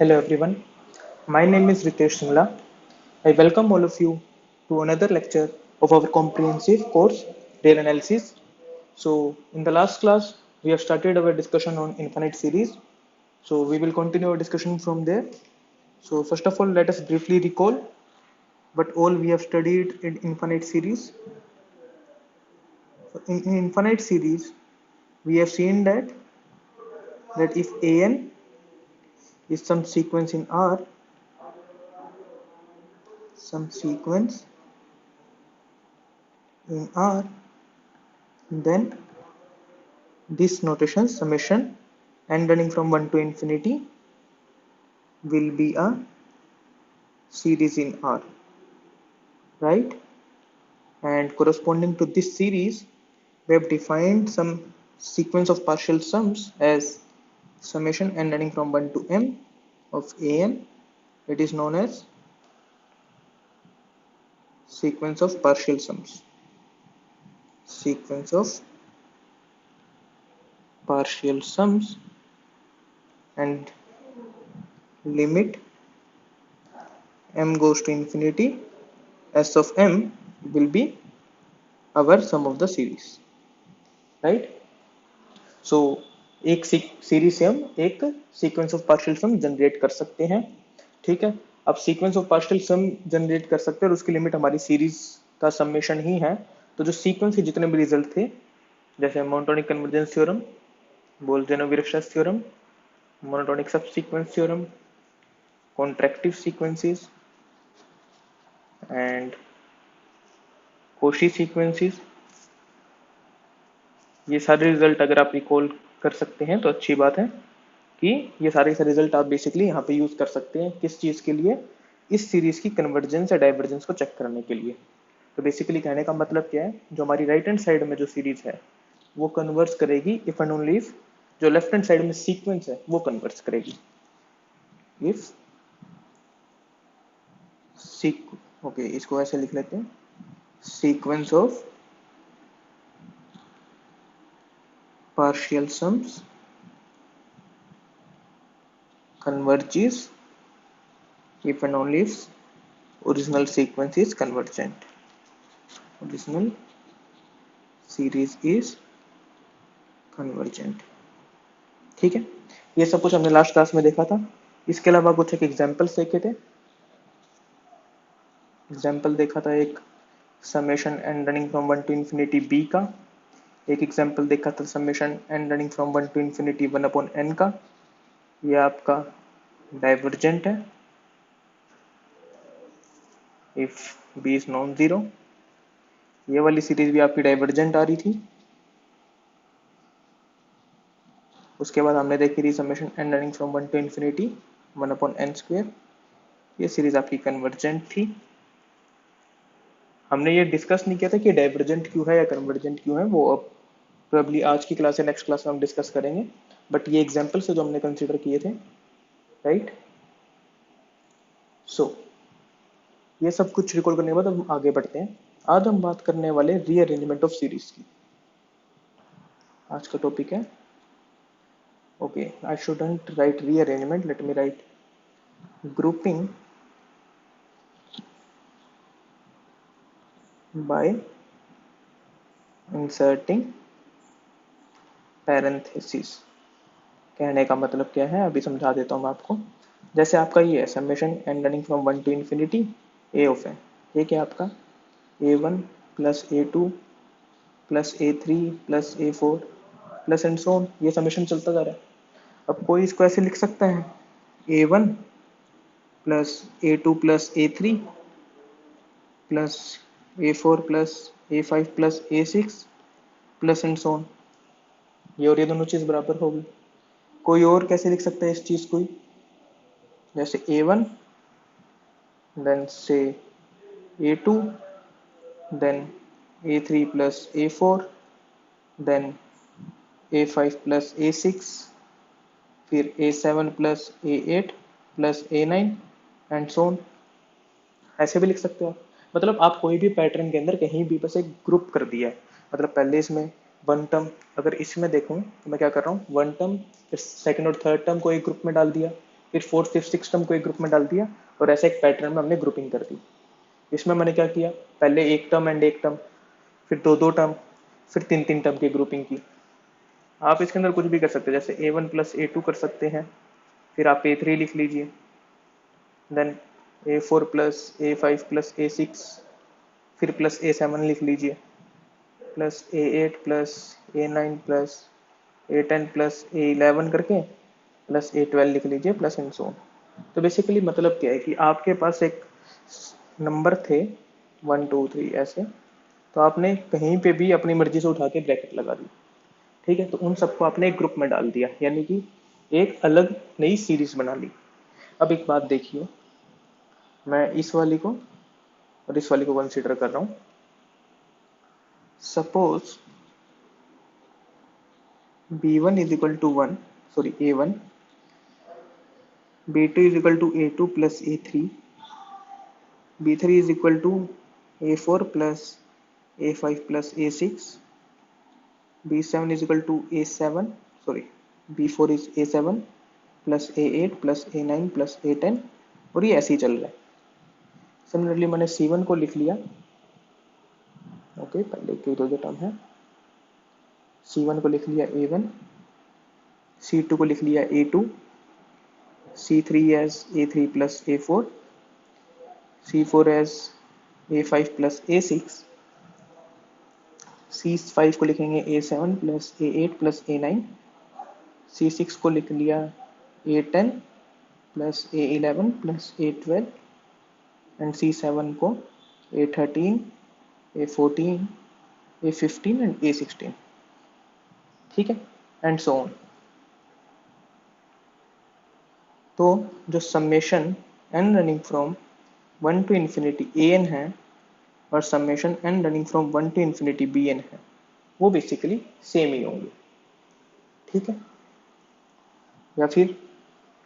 Hello everyone, my name is Ritesh Singla. I welcome all of you to another lecture of our comprehensive course, Real Analysis. So, in the last class, we have started our discussion on infinite series. So, we will continue our discussion from there. So, first of all, let us briefly recall what all we have studied in infinite series. In infinite series, we have seen that if an is some sequence in R, some sequence in R, then this notation summation and running from 1 to infinity will be a series in R, right? And corresponding to this series, we have defined some sequence of partial sums as summation and running from 1 to m of an. It is known as sequence of partial sums. Sequence of partial sums and limit m goes to infinity, s of m will be our sum of the series, right? सो एक series से हम एक sequence of partial sum generate कर सकते हैं, ठीक है। अब sequence of partial sum generate कर सकते हैं और उसकी लिमिट हमारी सीरीज का समेशन ही है। तो जो सीक्वेंस के जितने भी रिजल्ट थे, जैसे monotonic convergence theorem, Bolzano Weierstrass theorem, monotonic sub sequence theorem, contractive sequences and Cauchy sequences, ये सारे रिजल्ट अगर आप रिकॉल कर सकते हैं तो अच्छी बात है कि ये सारे के रिजल्ट आप बेसिकली यहाँ पे यूज कर सकते हैं किस चीज के लिए, इस सीरीज की कन्वर्जेंस या डाइवर्जेंस को चेक करने के लिए। तो बेसिकली कहने का मतलब क्या है, जो हमारी राइट हैंड साइड में जो सीरीज है वो कन्वर्स करेगी इफ एंड ओनली इफ जो लेफ्ट हैंड साइड में सीक्वेंस है वो कन्वर्स करेगी। इफ ओके, इसको ऐसे लिख लेते हैं, sequence of partial sums converges if and only if original sequence is convergent, original series is convergent, ठीक है। ये सब कुछ हमने लास्ट क्लास में देखा था। इसके अलावा कुछ एक एग्जांपल्स देखे थे। एग्जांपल देखा था एक summation n running from 1 to infinity b का, एक एग्जांपल देखा था summation n running from 1 to infinity 1 upon n का। ये आपका डाइवर्जेंट है if b is non zero. ये वाली सीरीज भी आपकी डाइवर्जेंट आ रही थी। उसके बाद हमने देखी थी summation n running from 1 to infinity 1 upon n square. ये सीरीज आपकी कन्वर्जेंट थी। हमने ये डिस्कस नहीं किया था कि डाइवर्जेंट क्यों है या कन्वर्जेंट क्यों है, वो अब प्रोबेबली आज की क्लास या नेक्स्ट क्लास में हम डिस्कस करेंगे। बट ये एग्जांपल से जो हमने कंसीडर किए थे, राइट। सो ये सब कुछ रिकॉल करने के बाद हम आगे बढ़ते हैं। आज हम बात करने वाले रीअरेंजमेंट ऑफ सीरीज की। आज का टॉपिक है, okay, I shouldn't right rearrangement, let me right grouping bye inserting parenthesis. कहने का मतलब क्या है अभी समझा देता हूँ मैं आपको। जैसे आपका ये है summation n running from 1 to infinity a of n, ये क्या आपका a1 plus a2 plus a3 plus a4 plus and so on, ये समेशन चलता जा रहा है। अब कोई इसको ऐसे लिख सकता है a1 plus a2 plus a3 plus a4 plus a5 plus a6 plus and so on, ये और ये दोनों चीज बराबर होगी। कोई और कैसे लिख सकता है इस चीज को, जैसे a1 देन से a2 then a3 plus a4 then a5 plus a6 फिर a7 plus a8 plus a9 and so on, ऐसे भी लिख सकते हो आप। मतलब आप कोई भी पैटर्न के अंदर कहीं भी बस एक ग्रुप कर दिया है। मतलब पहले इसमें वन टर्म, अगर इसमें देखूं तो मैं क्या कर रहा हूँ, वन टर्म फिर सेकंड और थर्ड टर्म को एक ग्रुप में डाल दिया, फिर फोर्थ फिफ्थ सिक्स टर्म को एक ग्रुप में डाल दिया और ऐसे एक पैटर्न में हमने ग्रुपिंग कर दी। इसमें मैंने क्या किया, पहले एक टर्म एंड एक टर्म, फिर दो दो टर्म, फिर तीन तीन टर्म की ग्रुपिंग की। आप इसके अंदर कुछ भी कर सकते हैं, जैसे A1 प्लस A2 कर सकते हैं, फिर आप A3 लिख लीजिए, then A4 plus A5 plus A6, फिर प्लस A7 लिख लीजिए, plus A8 plus A9 plus A10 plus A11 करके प्लस A12 लिख लीजिए, प्लस एंड सो। तो बेसिकली मतलब क्या है कि आपके पास एक नंबर थे 1 2 3 ऐसे, तो आपने कहीं पे भी अपनी मर्जी से उठा के ब्रैकेट लगा दी, ठीक है। तो उन सबको आपने एक ग्रुप में डाल दिया, यानी कि एक अलग नई सीरीज बना ली। अब एक बात देखिए, मैं इस वाली को और इस वाली को कंसीडर कर रहा हूँ। Suppose B1 is equal to 1, sorry A1, B2 is equal to A2 plus A3, B3 is equal to A4 plus A5 plus A6, B7 is equal to A7, sorry, B4 is A7 plus A8 plus A9 plus A10, और ये ऐसे ही चल रहा है। Similarly मैंने C1 को लिख लिया, ओके, पहले के दो टर्म है। C1 को लिख लिया A1, C2 को लिख लिया A2, C3 as A3 plus A4, C4 as A5 plus A6, C5 को लिखेंगे A7 plus A8 plus A9, C6 को लिख लिया A10 plus A11 plus A12, and C7 को A13, A14, A15 and A16, ठीक है, एंड सो ऑन। तो जो summation n running from 1 to infinity an है और summation n running from 1 to infinity bn है, वो बेसिकली सेम ही होंगे, ठीक है। या फिर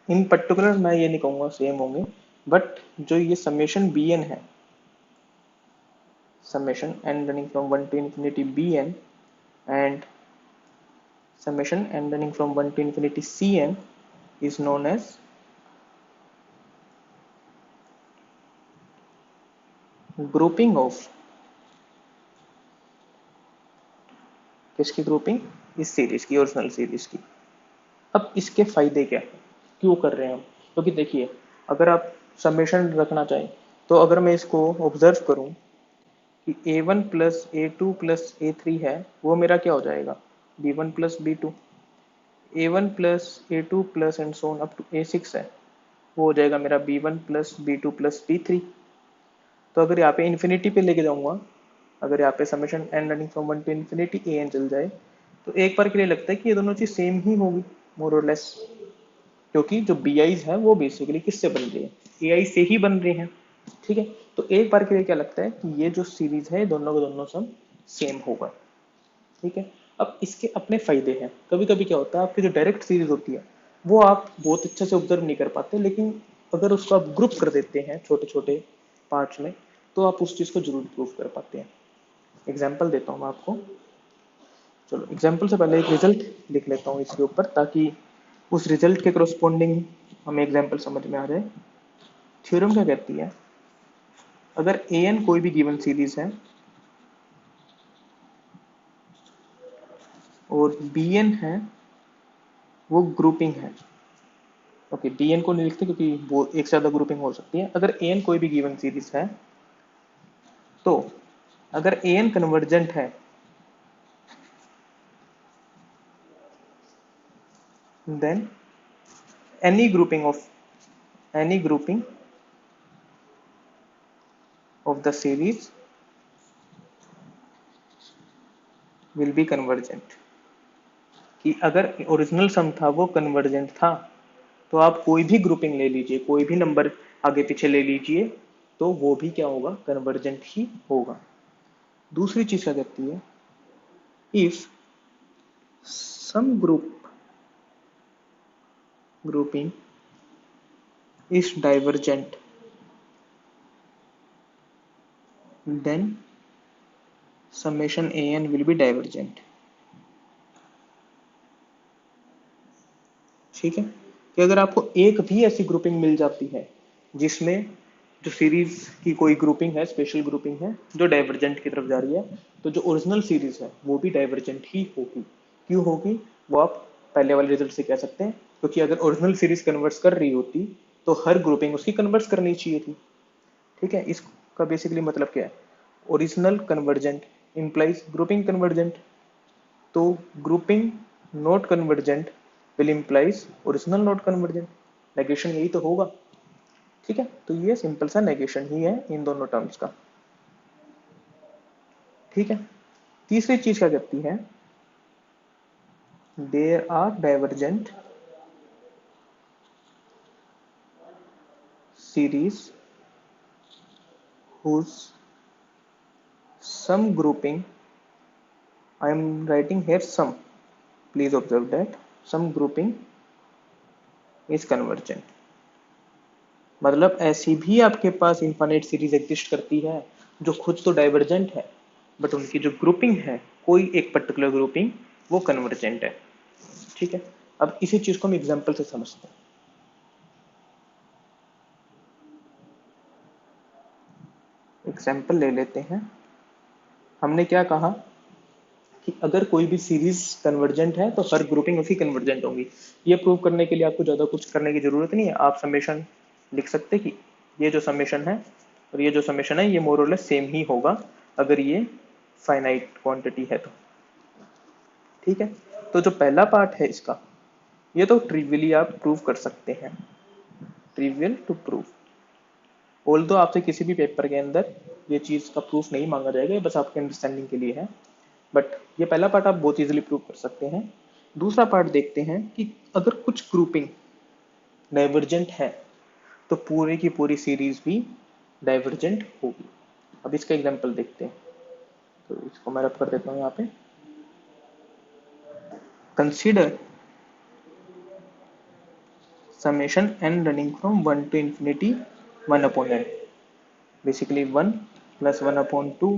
इन पर्टिकुलर मैं ये नहीं कहूँगा सेम होंगे, बट जो ये समेशन bn है, summation n running from 1 to infinity bn and summation n running from 1 to infinity cn is known as grouping of, किसकी ग्रुपिंग, इस सीरीज की, ओरिजिनल सीरीज की। अब इसके फायदे क्या है, क्यों कर रहे हैं हम, क्योंकि देखिए अगर आप समेशन रखना चाहें, तो अगर मैं इसको ऑब्जर्व करूं कि A1 plus A2 plus A3 है, वो मेरा क्या हो जाएगा, B1 plus B2, A1 plus A2 plus and so on up to A6 है, वो हो जाएगा मेरा B1 plus B2 plus B3। तो अगर यहाँ पे इन्फिनिटी पे लेके जाऊंगा, अगर यहाँ पे summation n running from 1 to infinity an चल जाए, तो एक बार के लिए लगता है कि ये दोनों चीज सेम ही होगी, मोर और लेस, क्योंकि जो बी आईज है वो बेसिकली किससे बन रही है, ए आई से ही बन रही है, ठीक है। तो एक बार के लिए क्या लगता है कि ये जो सीरीज है दोनों का दोनों सम सेम होगा, ठीक है। अब इसके अपने फायदे हैं। कभी कभी क्या होता है, आपकी जो डायरेक्ट सीरीज होती है वो आप बहुत अच्छे से ऑब्जर्व नहीं कर पाते, लेकिन अगर उसको आप ग्रुप कर देते हैं छोटे छोटे पार्ट्स में, तो आप उस चीज को जरूर प्रूव कर पाते हैं। एग्जाम्पल देता हूँ मैं आपको, चलो एग्जाम्पल से पहले एक रिजल्ट लिख लेता हूँ इसके ऊपर, ताकि उस रिजल्ट के करस्पॉन्डिंग हमें एग्जाम्पल समझ में आ जाए। थ्योरम क्या कहती है, अगर ए एन कोई भी गिवन सीरीज है और बी एन है वो ग्रुपिंग है, ओके डी एन को नहीं लिखते क्योंकि वो एक से ज्यादा ग्रुपिंग हो सकती है। अगर ए एन कोई भी गिवन सीरीज है, तो अगर ए एन कन्वर्जेंट है, then any grouping of the series will be convergent. कि अगर ओरिजिनल सम था वो कन्वर्जेंट था, तो आप कोई भी ग्रुपिंग ले लीजिए, कोई भी नंबर आगे पीछे ले लीजिए, तो वो भी क्या होगा, कन्वर्जेंट ही होगा। दूसरी चीज क्या कहती है, if sum grouping is divergent, then summation an will be divergent, ठीक है। कि अगर आपको एक भी ऐसी ग्रुपिंग मिल जाती है जिसमें जो सीरीज की कोई ग्रुपिंग है, स्पेशल ग्रुपिंग है जो डाइवर्जेंट की तरफ जा रही है, तो जो ओरिजिनल सीरीज है वो भी डाइवर्जेंट ही होगी। क्यों होगी वो आप पहले वाले रिजल्ट से कह सकते हैं, क्योंकि अगर ओरिजिनल सीरीज कन्वर्ट्स कर रही होती तो हर ग्रुपिंग उसकी कन्वर्ट्स करनी चाहिए थी। ठीक है, इसका बेसिकली मतलब क्या है, original convergent implies grouping convergent, तो grouping not convergent will implies original not convergent, negation यही तो होगा। ठीक है, तो ये सिंपल सा नेगेशन ही है इन दोनों टर्म्स का। ठीक है, तीसरी चीज क्या करती है, there are divergent series whose some grouping, I am writing here some, please observe that some grouping is convergent, मतलब ऐसी भी आपके पास इनफाइनाइट सीरीज एग्जिस्ट करती है जो खुद तो डाइवर्जेंट है बट उनकी जो ग्रुपिंग है कोई एक पर्टिकुलर ग्रुपिंग वो कन्वर्जेंट है। ठीक है, अब इसी चीज को हम एग्जांपल से समझते हैं। एग्जांपल ले लेते हैं। हमने क्या कहा कि अगर कोई भी सीरीज कन्वर्जेंट है तो हर ग्रुपिंग उसकी कन्वर्जेंट होगी। ये प्रूव करने के लिए आपको ज्यादा कुछ करने की जरूरत नहीं है, आप समेशन लिख सकते कि ये जो समेशन है और ये जो समेशन है ये मोर और लेस सेम ही होगा अगर ये फाइनाइट क्वांटिटी है तो। ठीक है, तो जो पहला पार्ट है इसका ये तो ट्रिवियली आप प्रूव कर सकते हैं, ट्रिवियल टू प्रूव। ऑल्दो आपसे किसी भी पेपर के अंदर ये चीज का प्रूफ नहीं मांगा जाएगा, ये बस आपके अंडरस्टैंडिंग के लिए है, बट ये पहला पार्ट आप बहुत इजीली प्रूव कर सकते हैं। दूसरा पार्ट देखते हैं कि अगर कुछ ग्रुपिंग डाइवर्जेंट है तो पूरे की पूरी सीरीज भी डाइवर्जेंट होगी। अब इसका एग्जांपल देखते हैं, तो इसको मैं रब कर देता हूँ यहाँ पे। Consider summation n running from 1 to infinity 1 upon n, basically 1 plus 1 upon 2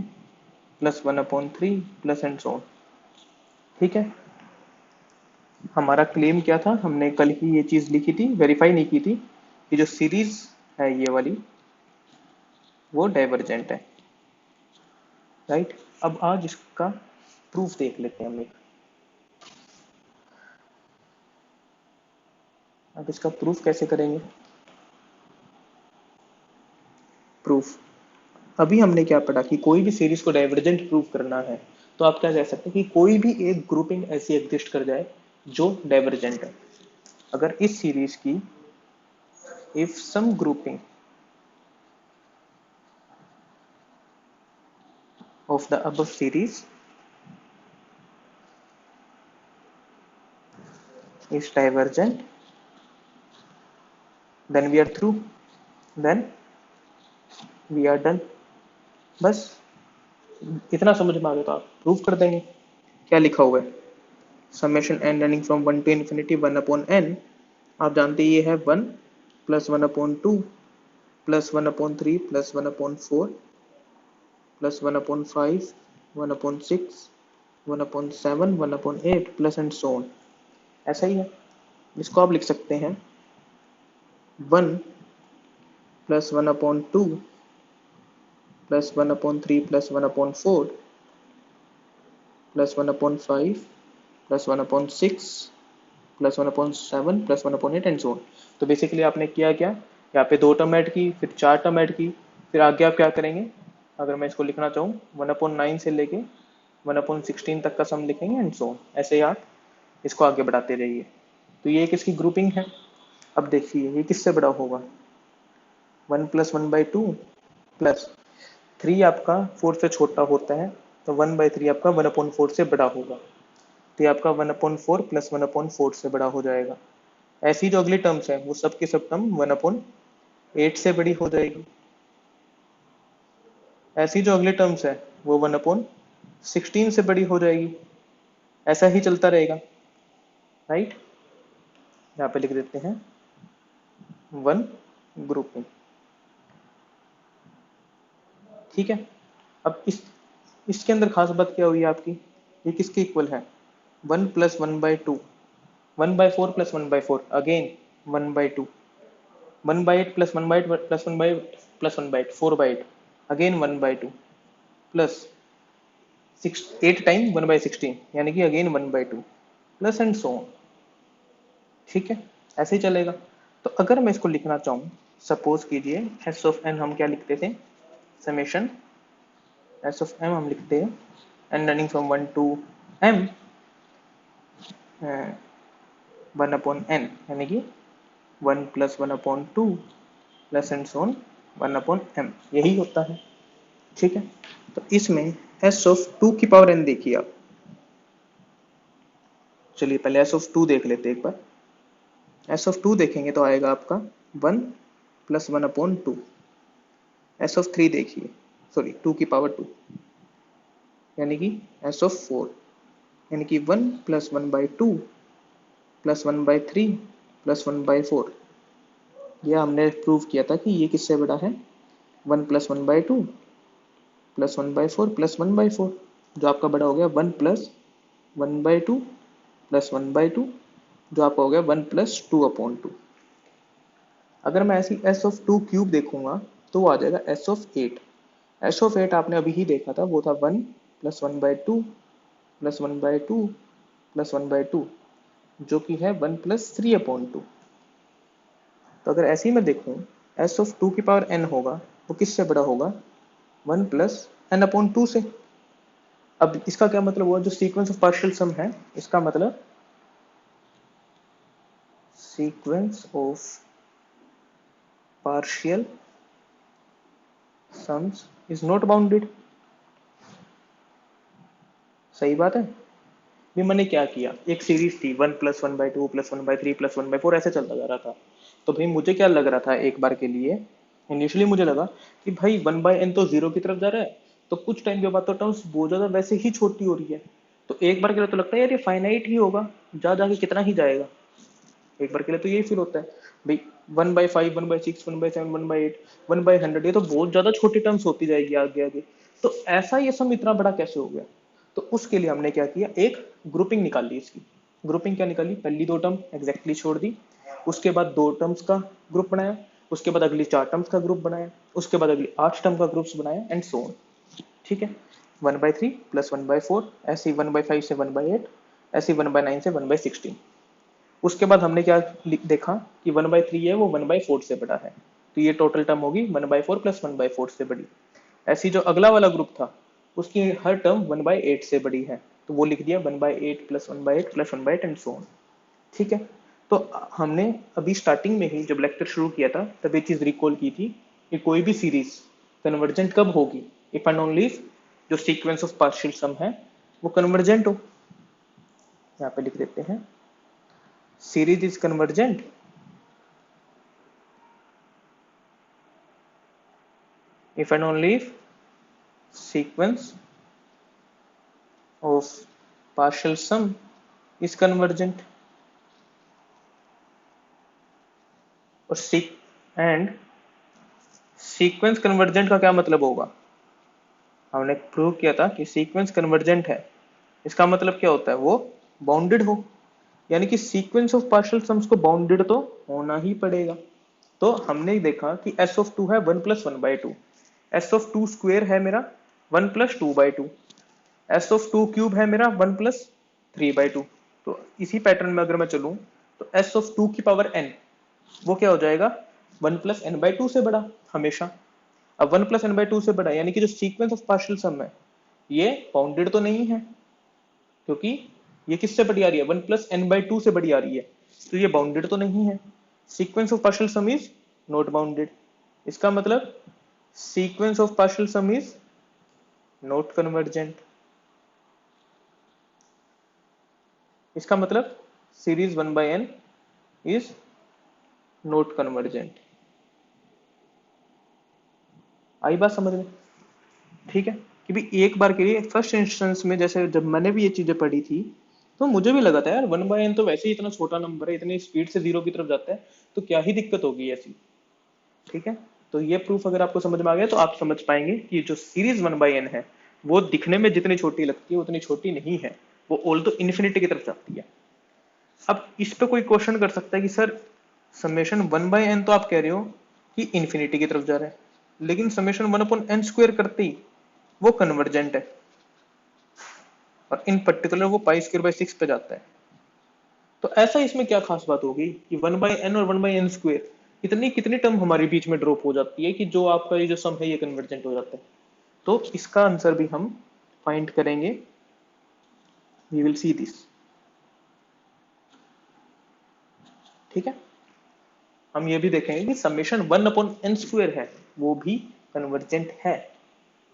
plus 1 upon 3 plus and so on। ठीक है, हमारा क्लेम क्या था, हमने कल ही ये चीज लिखी थी, वेरीफाई नहीं की थी कि जो सीरीज है ये वाली वो डाइवर्जेंट है, राइट। अब आज इसका प्रूफ देख लेते हैं हम एक। अब इसका प्रूफ कैसे करेंगे, प्रूफ अभी हमने क्या पढ़ा कि कोई भी सीरीज को डाइवर्जेंट प्रूव करना है तो आप क्या कह सकते हैं कि कोई भी एक ग्रुपिंग ऐसी एग्जिस्ट कर जाए जो डाइवर्जेंट है। अगर इस सीरीज की if sum grouping of the above series is divergent then we are through, then we are done. बस इतना समझ में आ गया तो आप प्रूव कर देंगे। क्या लिखा हुआ है, summation n running from 1 to infinity 1 upon n, आप जानते ये है 1 plus 1 upon 2 plus 1 upon 3 plus 1 upon 4 plus 1 upon 5 1 upon 6 1 upon 7 1 upon 8 plus and so on. ऐसा ही है, इसको आप लिख सकते हैं 1 plus 1 upon 2 plus 1 upon 3 plus 1 upon 4 plus 1 upon 5 plus 1 upon 6 plus 1 upon 7 plus 1 upon 8 and so on. तो basically आपने किया क्या, यहाँ पे 2 टर्म ऐड की, फिर 4 टर्म ऐड की, फिर आगे आप क्या करेंगे, अगर मैं इसको लिखना चाहूँ 1 अपॉन 9 से लेके 1 अपॉन 16 तक का सम लिखेंगे एंड सो ऑन। ऐसे ही आप इसको आगे बढ़ाते रहिए। तो ये किसकी ग्रुपिंग है, अब देखिए ये किससे बड़ा होगा, 1 प्लस 1/2 प्लस 3 आपका 4 से छोटा होता है तो 1/3 आपका 1/4 से बड़ा होगा, तो ये आपका 1/4 प्लस 1/4 से बड़ा हो जाएगा। ऐसी जो अगली टर्म्स है वो सब की सब टर्म 1/8 से बड़ी हो जाएगी, ऐसी जो अगली टर्म्स है वो 1/16 से बड़ी हो जाएगी, ऐसा ही चलता रहेगा, राइट। यहाँ पे लिख देते हैं 1 ग्रुपिंग। ठीक है, अब इसके अंदर खास बात क्या हुई आपकी, ये किसके इक्वल है, 1 plus 1/2 1/4 plus 1/4 again 1/2, 1/8 plus 1/8 plus 1/8 plus 1/8, 4/8, again 1/2 plus 8 time 1/16, यानी कि again 1/2 plus and so on. ठीक है, ऐसे ही चलेगा। तो अगर मैं इसको लिखना चाहूँ, सपोज कीजिए एस ऑफ एन हम क्या लिखते थे, समेशन एस ऑफ एम हम लिखते हैं n running from 1 to m 1/n, यानी कि 1 plus 1/2 plus and so on 1/m, यही होता है। ठीक है, तो इसमें एस ऑफ 2 की पावर n देखिए आप। चलिए पहले एस ऑफ 2 देख लेते हैं एक बार। एस ऑफ 2 देखेंगे तो आएगा आपका 1 प्लस 1/2। एस ऑफ 3 देखिए, सॉरी 2 की पावर 2, यानी कि एस ऑफ 4, यानी कि 1 प्लस 1/2 प्लस 1/3 प्लस 1/4। यह हमने प्रूव किया था कि ये किससे बड़ा है, 1 प्लस 1/2 प्लस 1/4 प्लस 1/4, जो आपका बड़ा हो गया 1 प्लस 1/2 प्लस 1/2, जो आपका हो गया 1 प्लस 2/2। अगर मैं ऐसी एस ऑफ 2 क्यूब देखूंगा तो वो आ जाएगा एस ऑफ 8। एस ऑफ 8 आपने अभी ही देखा था, वो था 1 प्लस 1/2 प्लस 1/2 प्लस 1/2, जो कि है 1 प्लस 3/2। तो अगर ऐसे ही मैं देखूं, एस ऑफ 2 की पावर n होगा, वो किससे बड़ा होगा, 1 प्लस n/2 से। अब इसका क्या मतलब हुआ, जो सीक्वेंस ऑफ पार्शियल सम है, इसका मतलब sequence of partial sums is not bounded. सही बात है। भी मैंने क्या किया, एक सीरीज थी 1 प्लस 1/2 प्लस 1/3 प्लस 1/4, ऐसे चलता जा रहा था। तो भाई मुझे क्या लग रहा था एक बार के लिए, इनिशियली मुझे लगा कि भाई 1/n तो जीरो की तरफ जा रहा है, तो कुछ टाइम के बाद तो टर्म्स बहुत ज्यादा वैसे ही छोटी हो रही है। तो एक बार के लिए तो लगता है यार ये फाइनाइट ही होगा, जा जाके कितना ही जाएगा। एक बार के लिए तो यही फील होता है भाई, 1/5 1/6 1/7 1/8 1/100, ये तो बहुत ज्यादा छोटी टर्म्स होती जाएगी आगे आगे। तो ऐसा ये सम इतना बड़ा कैसे हो गया। तो उसके लिए हमने क्या किया, एक ग्रुपिंग निकाल ली इसकी। ग्रुपिंग क्या निकाली, पहली दो टर्म एग्जैक्टली छोड़ दी, उसके बाद दो टर्म्स का ग्रुप बनाया, उसके बाद अगली चार टर्म्स का ग्रुप बनाया, उसके बाद अगली 8 टर्म का ग्रुप्स बनाया एंड सो ऑन। ठीक है, 1/3 प्लस 1/4, ऐसे 1/5 से 1/8, ऐसे 1/9 से 1/16। उसके बाद हमने क्या देखा कि 1/3 है वो 1/4 से बड़ा है, तो ये टोटल टर्म होगी 1/4 प्लस 1/4 से बड़ी। ऐसी जो अगला वाला ग्रुप था, उसकी हर टर्म 1/8 से बड़ी है, तो वो लिख दिया 1/8 plus 1/8 plus 1/8 and so on. ठीक है, तो हमने अभी स्टार्टिंग में ही जब लेक्चर शुरू किया था तब ये चीज रिकॉल की थी कि कोई भी सीरीज कन्वर्जेंट कब होगी, इफ एंड ओनली इफ जो सीक्वेंस ऑफ पार्शियल सम है वो कन्वर्जेंट हो। यहाँ पे लिख देते हैं, series is convergent if and only if sequence of partial sum is convergent। और एंड सीक्वेंस कन्वर्जेंट का क्या मतलब होगा, हमने प्रूव किया था कि सीक्वेंस कन्वर्जेंट है, इसका मतलब क्या होता है, वो बाउंडेड हो, यानी कि सीक्वेंस ऑफ पार्शियल सम्स को बाउंडेड तो होना ही पड़ेगा। तो हमने देखा कि एस ऑफ 2 है 1 प्लस 1/2, एस ऑफ 2 स्क्वेयर है मेरा 1 प्लस 2/2, एस ऑफ 2 क्यूब है मेरा 1 प्लस 3/2। तो इसी पैटर्न में अगर मैं चलूं तो एस ऑफ 2 की पावर n वो क्या हो जाएगा, 1 प्लस n/2 से बड़ा हमेशा। अब 1 प्लस n/2 से बड़ा, यानी कि जो सीक्वेंस ऑफ पार्शियल सम है ये बाउंडेड तो नहीं है, क्योंकि ये किससे बड़ी आ रही है, 1 प्लस n/2 से बड़ी आ रही है, तो ये बाउंडेड तो नहीं है। Sequence of partial sum is not bounded, इसका मतलब sequence of partial sum is not convergent. इसका मतलब series 1/n is not convergent. आई बात समझ में। ठीक है, कि भी एक बार के लिए फर्स्ट इंस्टेंस में जैसे जब मैंने भी ये चीजें पढ़ी थी तो मुझे भी लगा था यार 1/n तो वैसे ही इतना छोटा नंबर है, इतनी स्पीड से जीरो की तरफ जाता है, तो क्या ही दिक्कत होगी ऐसी। ठीक है, तो ये प्रूफ अगर आपको समझ में आ गया तो आप समझ पाएंगे कि जो सीरीज 1/n है वो दिखने में जितनी छोटी लगती है उतनी छोटी नहीं है, वो ऑल तो इन्फिनिटी की तरफ जाती है। अब इस पे कोई क्वेश्चन कर सकता है कि सर समेशन 1/n तो आप कह रहे हो कि इन्फिनिटी की तरफ जा रहा है, लेकिन समेशन 1/n स्क्वायर करते ही वो कन्वर्जेंट है, और इन पर्टिकुलर वो पाई स्क्वायर बाय 6 पे जाता है। तो ऐसा इसमें क्या खास बात होगी कि 1/n और 1/n स्क्वायर इतनी कितनी टर्म हमारे बीच में ड्रॉप हो जाती है कि जो आपका ये जो सम है ये कन्वर्जेंट हो जाता है। तो इसका आंसर भी हम फाइंड करेंगे, वी विल सी दिस। ठीक है, हम ये भी देखेंगे कि समेशन 1/n स्क्वायर है वो भी कन्वर्जेंट है।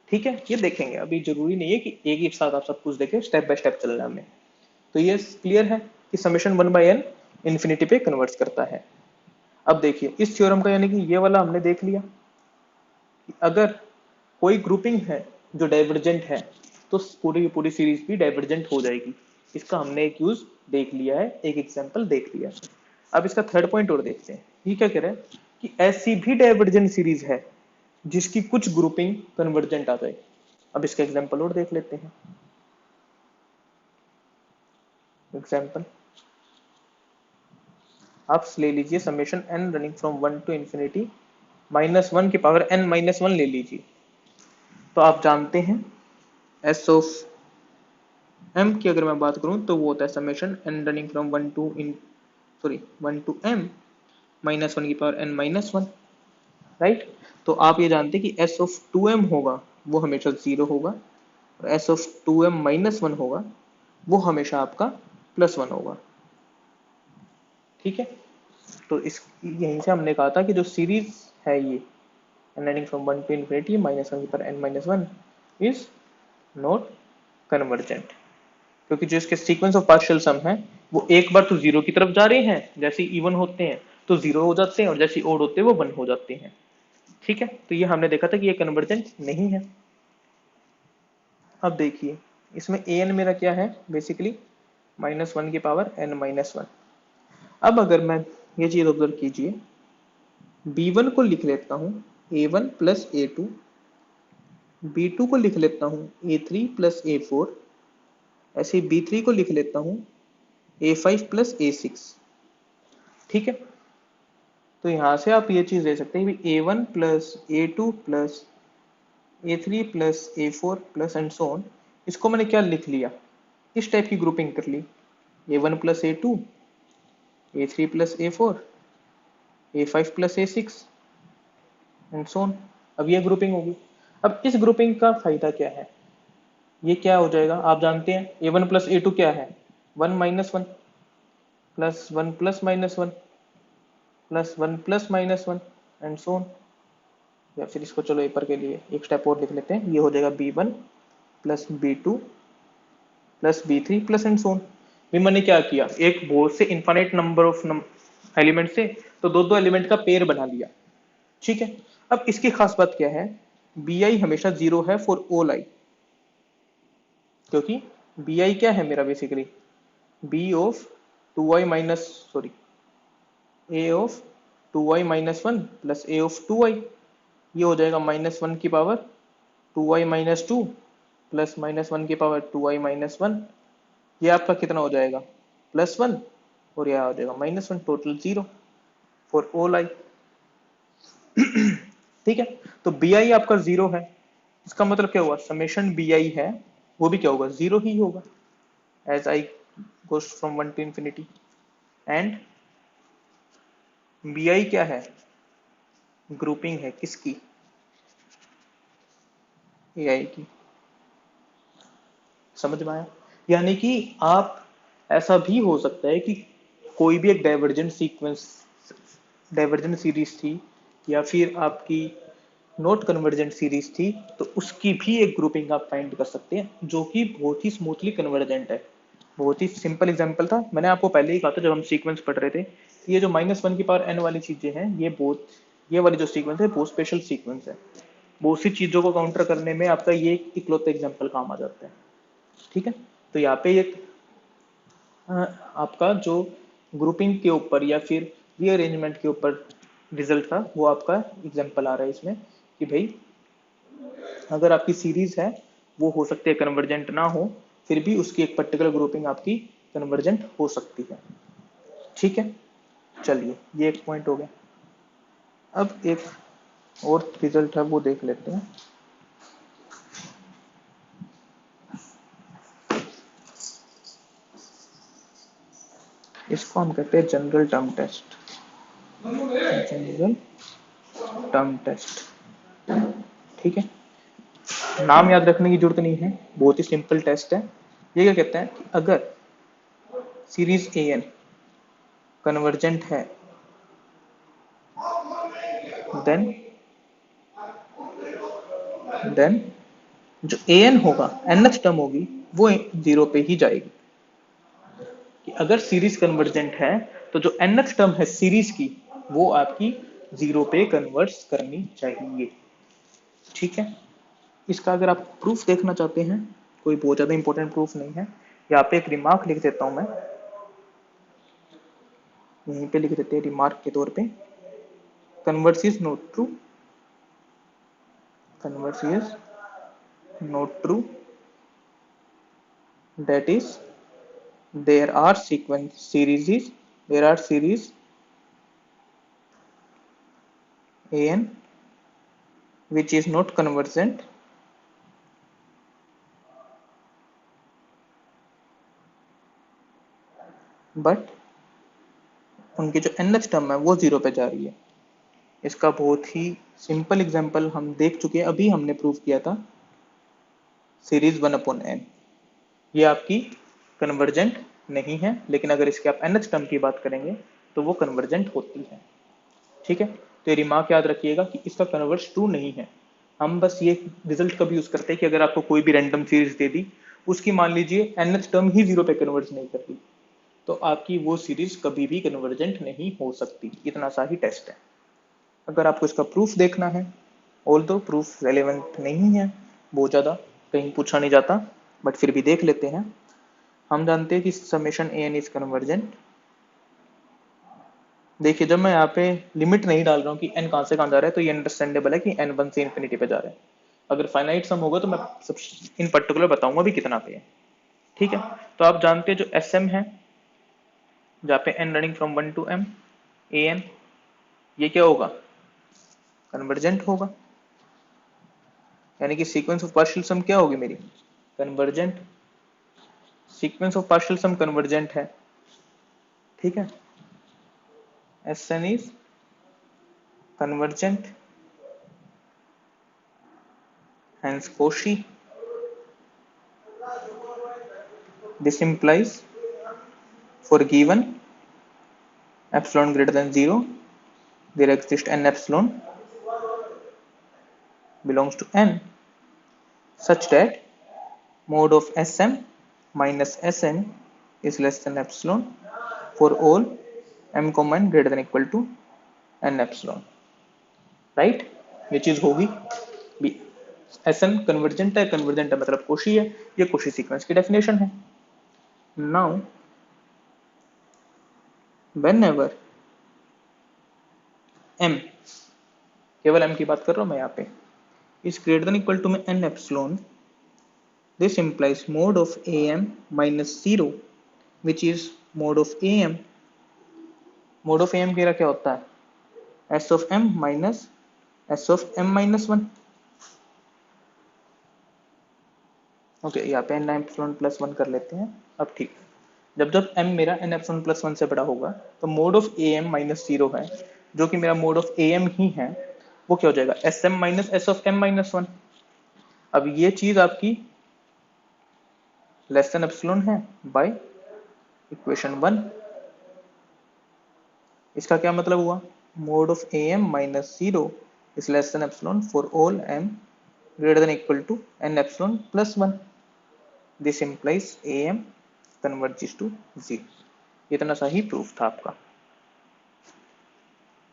ठीक है, ये देखेंगे, अभी जरूरी नहीं है कि एक ही साथ आप सब कुछ देखें, स्टेप बाय स्टेप चलना है हमें। तो ये क्लियर है कि समेशन 1/n इन्फिनिटी पे कन्वर्ट करता है। अब देखिए इस थ्योरम का, यानी कि ये वाला हमने देख लिया कि अगर कोई ग्रुपिंग है जो डाइवर्जेंट है तो पूरी की पूरी सीरीज भी डाइवर्जेंट हो जाएगी। इसका हमने एक यूज देख लिया है, एक एग्जांपल देख लिया है। अब इसका थर्ड पॉइंट और देखते हैं। ये क्या कह रहा है कि ऐसी भी डाइवर्जेंट सीरीज है जिसकी कुछ ग्रुपिंग कन्वर्जेंट आ जाए। अब इसका एग्जांपल और देख लेते हैं। एग्जांपल आप ले लीजिए summation n running from 1 to infinity -1 की पावर n-1 ले लीजिए। तो आप जानते हैं s ऑफ m की अगर मैं बात करूं तो वो होता है summation n running from 1 to m -1 की पावर n-1, राइट। तो आप ये जानते हैं कि s ऑफ 2m होगा वो हमेशा 0 होगा, और s ऑफ 2m-1 होगा वो हमेशा आपका +1 होगा। ठीक है, तो इस यहीं से हमने कहा था कि जो सीरीज है ये रनिंग फ्रॉम 1 टू इंफिनिटी -1 की power n-1 is not convergent, क्योंकि जो इसके सीक्वेंस ऑफ पार्शियल सम है वो एक बार तो जीरो की तरफ जा रहे हैं, जैसे इवन होते हैं तो जीरो हो जाते हैं, और जैसे ओड होते हैं वो 1 हो जाते हैं। ठीक है, तो ये हमने देखा था कि ये कन्वर्जेंट नहीं है। अब देखिए इसमें an मेरा क्या है, बेसिकली -1 की पावर n-1। अब अगर मैं ये चीज ऑब्जर्व कीजिए, b1 को लिख लेता हूँ a1 प्लस a2, b2 को लिख लेता हूँ a3 प्लस a4, ऐसे b3 को लिख लेता हूँ a5 प्लस a6। ठीक है, तो यहां से आप ये चीज ले सकते हैं कि a1 plus a2 plus a3 plus a4 plus and so on, इसको मैंने क्या लिख लिया, इस टाइप की ग्रुपिंग कर ली, a1 plus a2, a3 plus a4, a5 plus a6 and so on. अब ये ग्रुपिंग होगी। अब इस ग्रुपिंग का फायदा क्या है, ये क्या हो जाएगा, आप जानते हैं a1 प्लस a2 क्या है, 1-1 plus 1 plus -1 plus 1 plus -1 and so on. या फिर इसको चलो ऊपर के लिए एक स्टेप और लिख लेते हैं, ये हो जाएगा b1 plus b2 plus b3 plus and so on. भी मैंने क्या किया, एक बहुत से इनफाइनाइट नंबर ऑफ एलिमेंट से तो दो दो एलिमेंट का पेयर बना लिया। ठीक है, अब इसकी खास बात क्या है, bi हमेशा 0 है फॉर ऑल i, क्योंकि bi क्या है मेरा, basically b of 2i minus sorry a of 2i-1 plus a of 2i, ये हो जाएगा -1 की पावर 2i-2 प्लस -1 की पावर 2i-1, ये आपका कितना हो जाएगा, +1, और यह हो जाएगा -1, टोटल 0 फॉर ऑल i। ठीक है, तो bi आपका 0 है, इसका मतलब क्या हुआ, समेशन bi है वो भी क्या होगा, 0 ही होगा as i goes from 1 to infinity। And bi क्या है, ग्रुपिंग है किसकी, ai की। समझ में आया, यानी कि आप, ऐसा भी हो सकता है कि कोई भी एक डाइवर्जेंट सीरीज थी, या फिर आपकी नॉट कन्वर्जेंट सीरीज थी, तो उसकी भी एक ग्रुपिंग आप फाइंड कर सकते हैं जो कि बहुत ही स्मूथली कन्वर्जेंट है। बहुत ही सिंपल एग्जांपल था, मैंने आपको पहले ही कहा था जब हम सीक्वेंस पढ़ रहे थे, ये जो -1 की पावर n वाली चीजें हैं, ये वाली जो सीक्वेंस है बहुत स्पेशल सीक्वेंस है। बहुत सी चीजों को काउंटर करने में आपका ये इकलौता एग्जाम्पल काम आ जाता है। ठीक है, तो यहाँ पे एक आपका जो ग्रुपिंग के ऊपर या फिर रीअरेंजमेंट के ऊपर रिजल्ट था वो आपका एग्जांपल आ रहा है इसमें, कि भाई अगर आपकी सीरीज है वो हो सकती है कन्वर्जेंट ना हो, फिर भी उसकी एक पर्टिकुलर ग्रुपिंग आपकी कन्वर्जेंट हो सकती है। ठीक है, चलिए ये एक पॉइंट हो गया। अब एक और रिजल्ट है वो देख लेते हैं। इसको हम कहते हैं general term test. General term test, ठीक है। नाम याद रखने की जरूरत नहीं है, बहुत ही सिंपल टेस्ट है। ये क्या कहता है कि अगर सीरीज ए एन कन्वर्जेंट है, देन देन जो ए एन होगा, nth टर्म होगी, वो जीरो पे ही जाएगी। कि अगर सीरीज कन्वर्जेंट है तो जो nth टर्म है सीरीज की, वो आपकी जीरो पे कन्वर्स करनी चाहिए, ठीक है। इसका अगर आप प्रूफ देखना चाहते हैं, कोई बहुत ज्यादा इंपॉर्टेंट प्रूफ नहीं है, यहाँ पे एक रिमार्क लिख देता हूं मैं, यहीं पे लिख देते हैं रिमार्क के तौर पे, converse is not true, converse is not true, that is there are series an which is not convergent but उनकी जो nth टर्म है वो जीरो पे जा रही है। इसका बहुत ही सिंपल एग्जांपल हम देख चुके हैं, अभी हमने प्रूव किया था सीरीज 1/n। ये आपकी कन्वर्जेंट नहीं है, लेकिन अगर इसके आप nth टर्म की बात करेंगे तो वो कन्वर्जेंट होती है, ठीक है। तो ये रिमार्क याद रखिएगा कि इसका कन्वर्स ट्रू नहीं है। हम बस ये रिजल्ट कब यूज करते हैं कि अगर आपको कोई भी रैंडम सीरीज दे दी, उसकी मान लीजिए nth टर्म ही जीरो पे कन्वर्ज नहीं कर रही, तो आपकी वो सीरीज कभी भी कन्वर्जेंट नहीं हो सकती। इतना सा ही टेस्ट है। अगर आपको इसका प्रूफ देखना है, ऑल्दो प्रूफ रेलेवेंट नहीं है बहुत ज्यादा, कहीं पूछा नहीं जाता, बट फिर भी देख लेते हैं। हम जानते हैं कि summation a n is convergent. देखिए जब मैं यहाँ पे लिमिट नहीं डाल रहा हूँ कि n कहाँ से कहाँ जा रहा है, तो ये अंडरस्टैंडेबल है कि n 1 से इन्फिनिटी पे जा रहा है। अगर फाइनाइट सम होगा तो मैं सब इन पर्टिकुलर बताऊंगा भी कितना पे है, ठीक है। तो आप जानते हैं जो Sm है, जहाँ पे n running from 1 to m, an, ये क्या होगा, कन्वर्जेंट होगा। यानी कि सीक्वेंस ऑफ पार्शियल सम क्या होगी मेरी, convergent. Sequence of partial sum convergent है, ठीक है। Sn is convergent, hence Cauchy. This implies for given epsilon greater than 0, there exists n epsilon belongs to n such that mod of Sm minus Sn is less than epsilon for all m comma n greater than equal to n epsilon, right। ये चीज होगी भी। Sn convergent है, convergent है मतलब कोशी है, ये Cauchy sequence की डेफिनेशन है। नाउ whenever m, केवल m की बात कर रहा हूं मैं यहाँ पे, is greater than equal to n epsilon, this implies mod of am minus 0 which is mod of am। mod of am मेरा क्या होता है, s of m minus s of m minus 1। Okay, यहाँ पे n epsilon प्लस 1 कर लेते हैं। अब ठीक, जब जब m मेरा n epsilon प्लस 1 से बड़ा होगा तो mod of am माइनस 0 है, जो कि मेरा mod of am ही है, वो क्या हो जाएगा, sm minus s of m minus 1। अब ये चीज आपकी लेस देन एप्सिलॉन है बाय इक्वेशन 1। इसका क्या मतलब हुआ, mod of a m minus 0 is less than epsilon for all m greater than equal to n epsilon plus 1। This implies a m converges to 0। इतना सा ही प्रूफ था आपका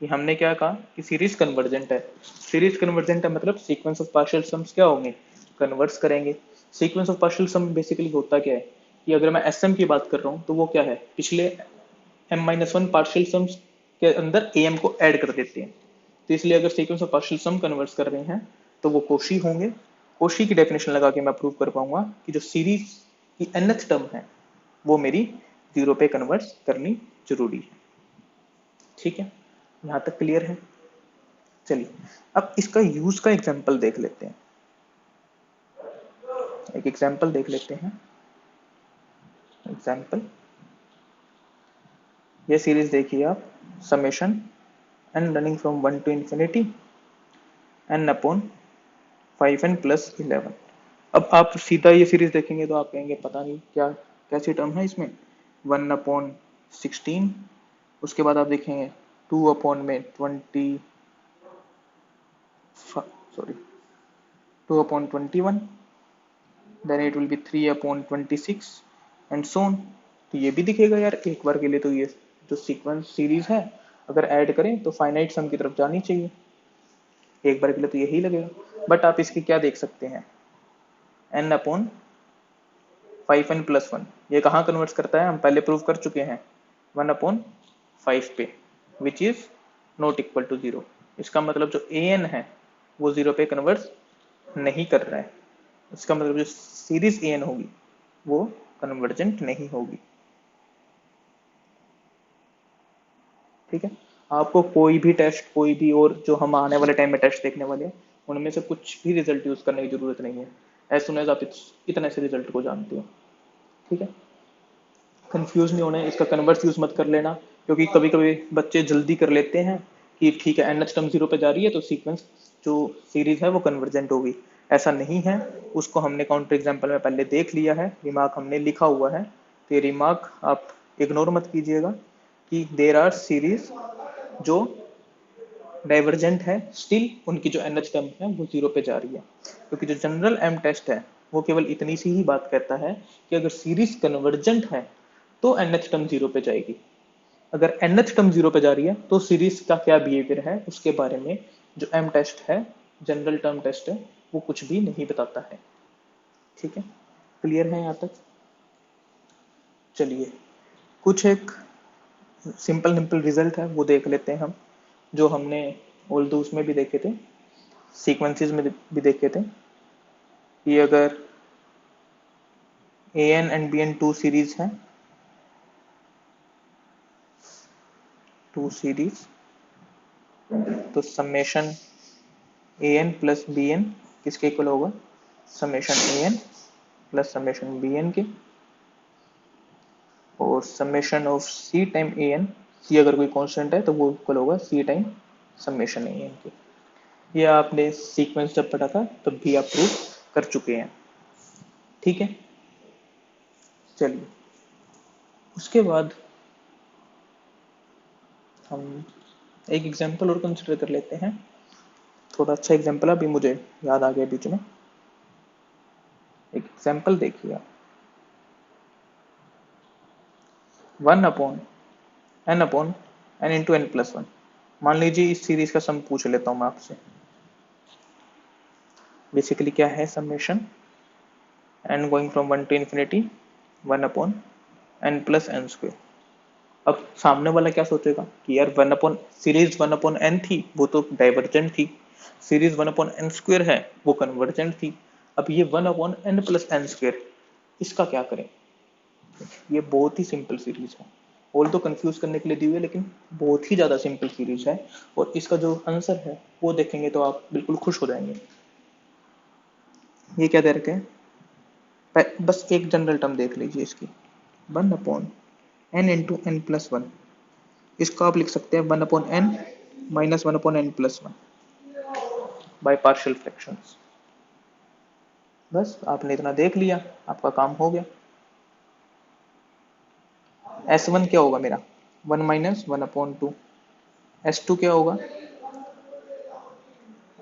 कि हमने क्या कहा कि सीरीज कन्वर्जेंट है। सीरीज कन्वर्जेंट है मतलब सीक्वेंस ऑफ पार्शियल सम्स क्या होंगे, कन्वर्स करेंगे। Sequence of partial sum basically होता क्या है कि अगर मैं एस एम की बात कर रहा हूँ तो वो क्या है, पिछले m-1 पार्शियल सम्स के अंदर am को ऐड कर देते हैं। तो इसलिए अगर sequence of partial sum converse कर रहे हैं तो वो कोशी होंगे। कोशी की डेफिनेशन लगा के मैं प्रूव कर पाऊंगा कि जो सीरीज की nth टर्म है वो मेरी जीरो पे कन्वर्स करनी जरूरी है। ठीक है, यहाँ तक क्लियर है। चलिए अब इसका यूज का एग्जाम्पल देख लेते हैं, एक एग्जाम्पल देख लेते हैं। एग्जाम्पल, ये सीरीज देखिए आप, summation n running from 1 to infinity n upon 5n plus 11। अब आप सीधा ये सीरीज देखेंगे तो आप कहेंगे पता नहीं क्या कैसी टर्म है इसमें, 1/16, उसके बाद आप देखेंगे 2/20, sorry 2/21, then it will be 3/26 and so on. तो ये भी दिखेगा यार एक बार के लिए, तो ये जो सीक्वेंस सीरीज है अगर ऐड करें तो फाइनाइट सम की तरफ जानी चाहिए, एक बार के लिए तो यही लगेगा। बट आप इसकी क्या देख सकते हैं, n/5n+1, ये कहाँ कन्वर्ट करता है हम पहले प्रूव कर चुके हैं, 1/5 पे, which is not equal to 0। इसका मतलब जो an है वो 0 पे कन्वर्ट नहीं कर रहा है, इसका मतलब जो सीरीज an होगी वो कन्वर्जेंट नहीं होगी। ठीक है, आपको कोई भी टेस्ट, कोई भी और जो हम आने वाले टाइम में टेस्ट देखने वाले हैं उनमें से कुछ भी रिजल्ट यूज करने की जरूरत नहीं है, एज सुन एज आप इतने से रिजल्ट को जानते हो। ठीक है, कंफ्यूज नहीं होना है, इसका कन्वर्स यूज मत कर लेना, क्योंकि कभी कभी बच्चे जल्दी कर लेते हैं कि ठीक है एनएच टर्म 0 पे जा रही है तो सीक्वेंस जो सीरीज है वो कन्वर्जेंट होगी, ऐसा नहीं है। उसको हमने काउंटर एग्जाम्पल में पहले देख लिया है, रिमार्क हमने लिखा हुआ है, तो ये रिमार्क आप इग्नोर मत कीजिएगा कि देर आर सीरीज जो डाइवर्जेंट है, स्टिल उनकी जो एनएच टर्म है वो 0 पे जा रही है, क्योंकि जो जनरल एम टेस्ट है वो केवल इतनी सी ही बात कहता है कि अगर सीरीज कन्वर्जेंट है तो एनएच टर्म 0 पे जाएगी, अगर एनएच टर्म 0 पे जा रही है तो सीरीज का क्या बिहेवियर है उसके बारे में जो एम टेस्ट है, जनरल टर्म टेस्ट है, वो कुछ भी नहीं बताता है। ठीक है, क्लियर है यहाँ तक। चलिए कुछ एक सिंपल सिंपल रिजल्ट है वो देख लेते हैं हम, जो हमने ऑल दो उसमें भी देखे थे, सीक्वेंसेस में भी देखे थे, कि अगर a n and b n two series है, टू सीरीज, तो summation a n plus b n किसके इक्वल होगा, summation a n plus summation b n के, और summation of c time a n, c अगर कोई कांस्टेंट है तो वो इक्वल होगा c time summation a n के। ये आपने सीक्वेंस जब पढ़ा था तब भी आप प्रूव कर चुके हैं। ठीक है, चलिए उसके बाद हम एक एग्जांपल और कंसिडर कर लेते हैं, थोड़ा अच्छा एग्जांपल अभी मुझे याद आ गया बीच में। एक एग्जांपल देखिए आप, 1/n/n+1, मान लीजिए इस सीरीज का सम पूछ लेता हूं मैं आपसे। बेसिकली क्या है, summation n going from 1 to infinity 1/n+n²। अब सामने वाला क्या सोचेगा कि यार 1 सीरीज 1/n थी वो तो डाइवर्जेंट थी, सीरीज 1/n² है वो कन्वर्जेंट थी, अब ये 1/n+n², इसका क्या करें। ये बहुत ही सिंपल सीरीज है, ऑल तो कंफ्यूज करने के लिए दी हुई है लेकिन बहुत ही ज्यादा सिंपल सीरीज है, और इसका जो आंसर है वो देखेंगे तो आप बिल्कुल खुश हो जाएंगे। ये क्या दे रखे हैं, बस एक जनरल टर्म देख लीजिए इसकी, 1/n/n+1, इसको आप लिख सकते हैं 1/n-1/n+1 बाय पार्शियल फ्रैक्शंस। बस आपने इतना देख लिया, आपका काम हो गया। S1 क्या होगा मेरा, 1 - 1/2, S2 क्या होगा,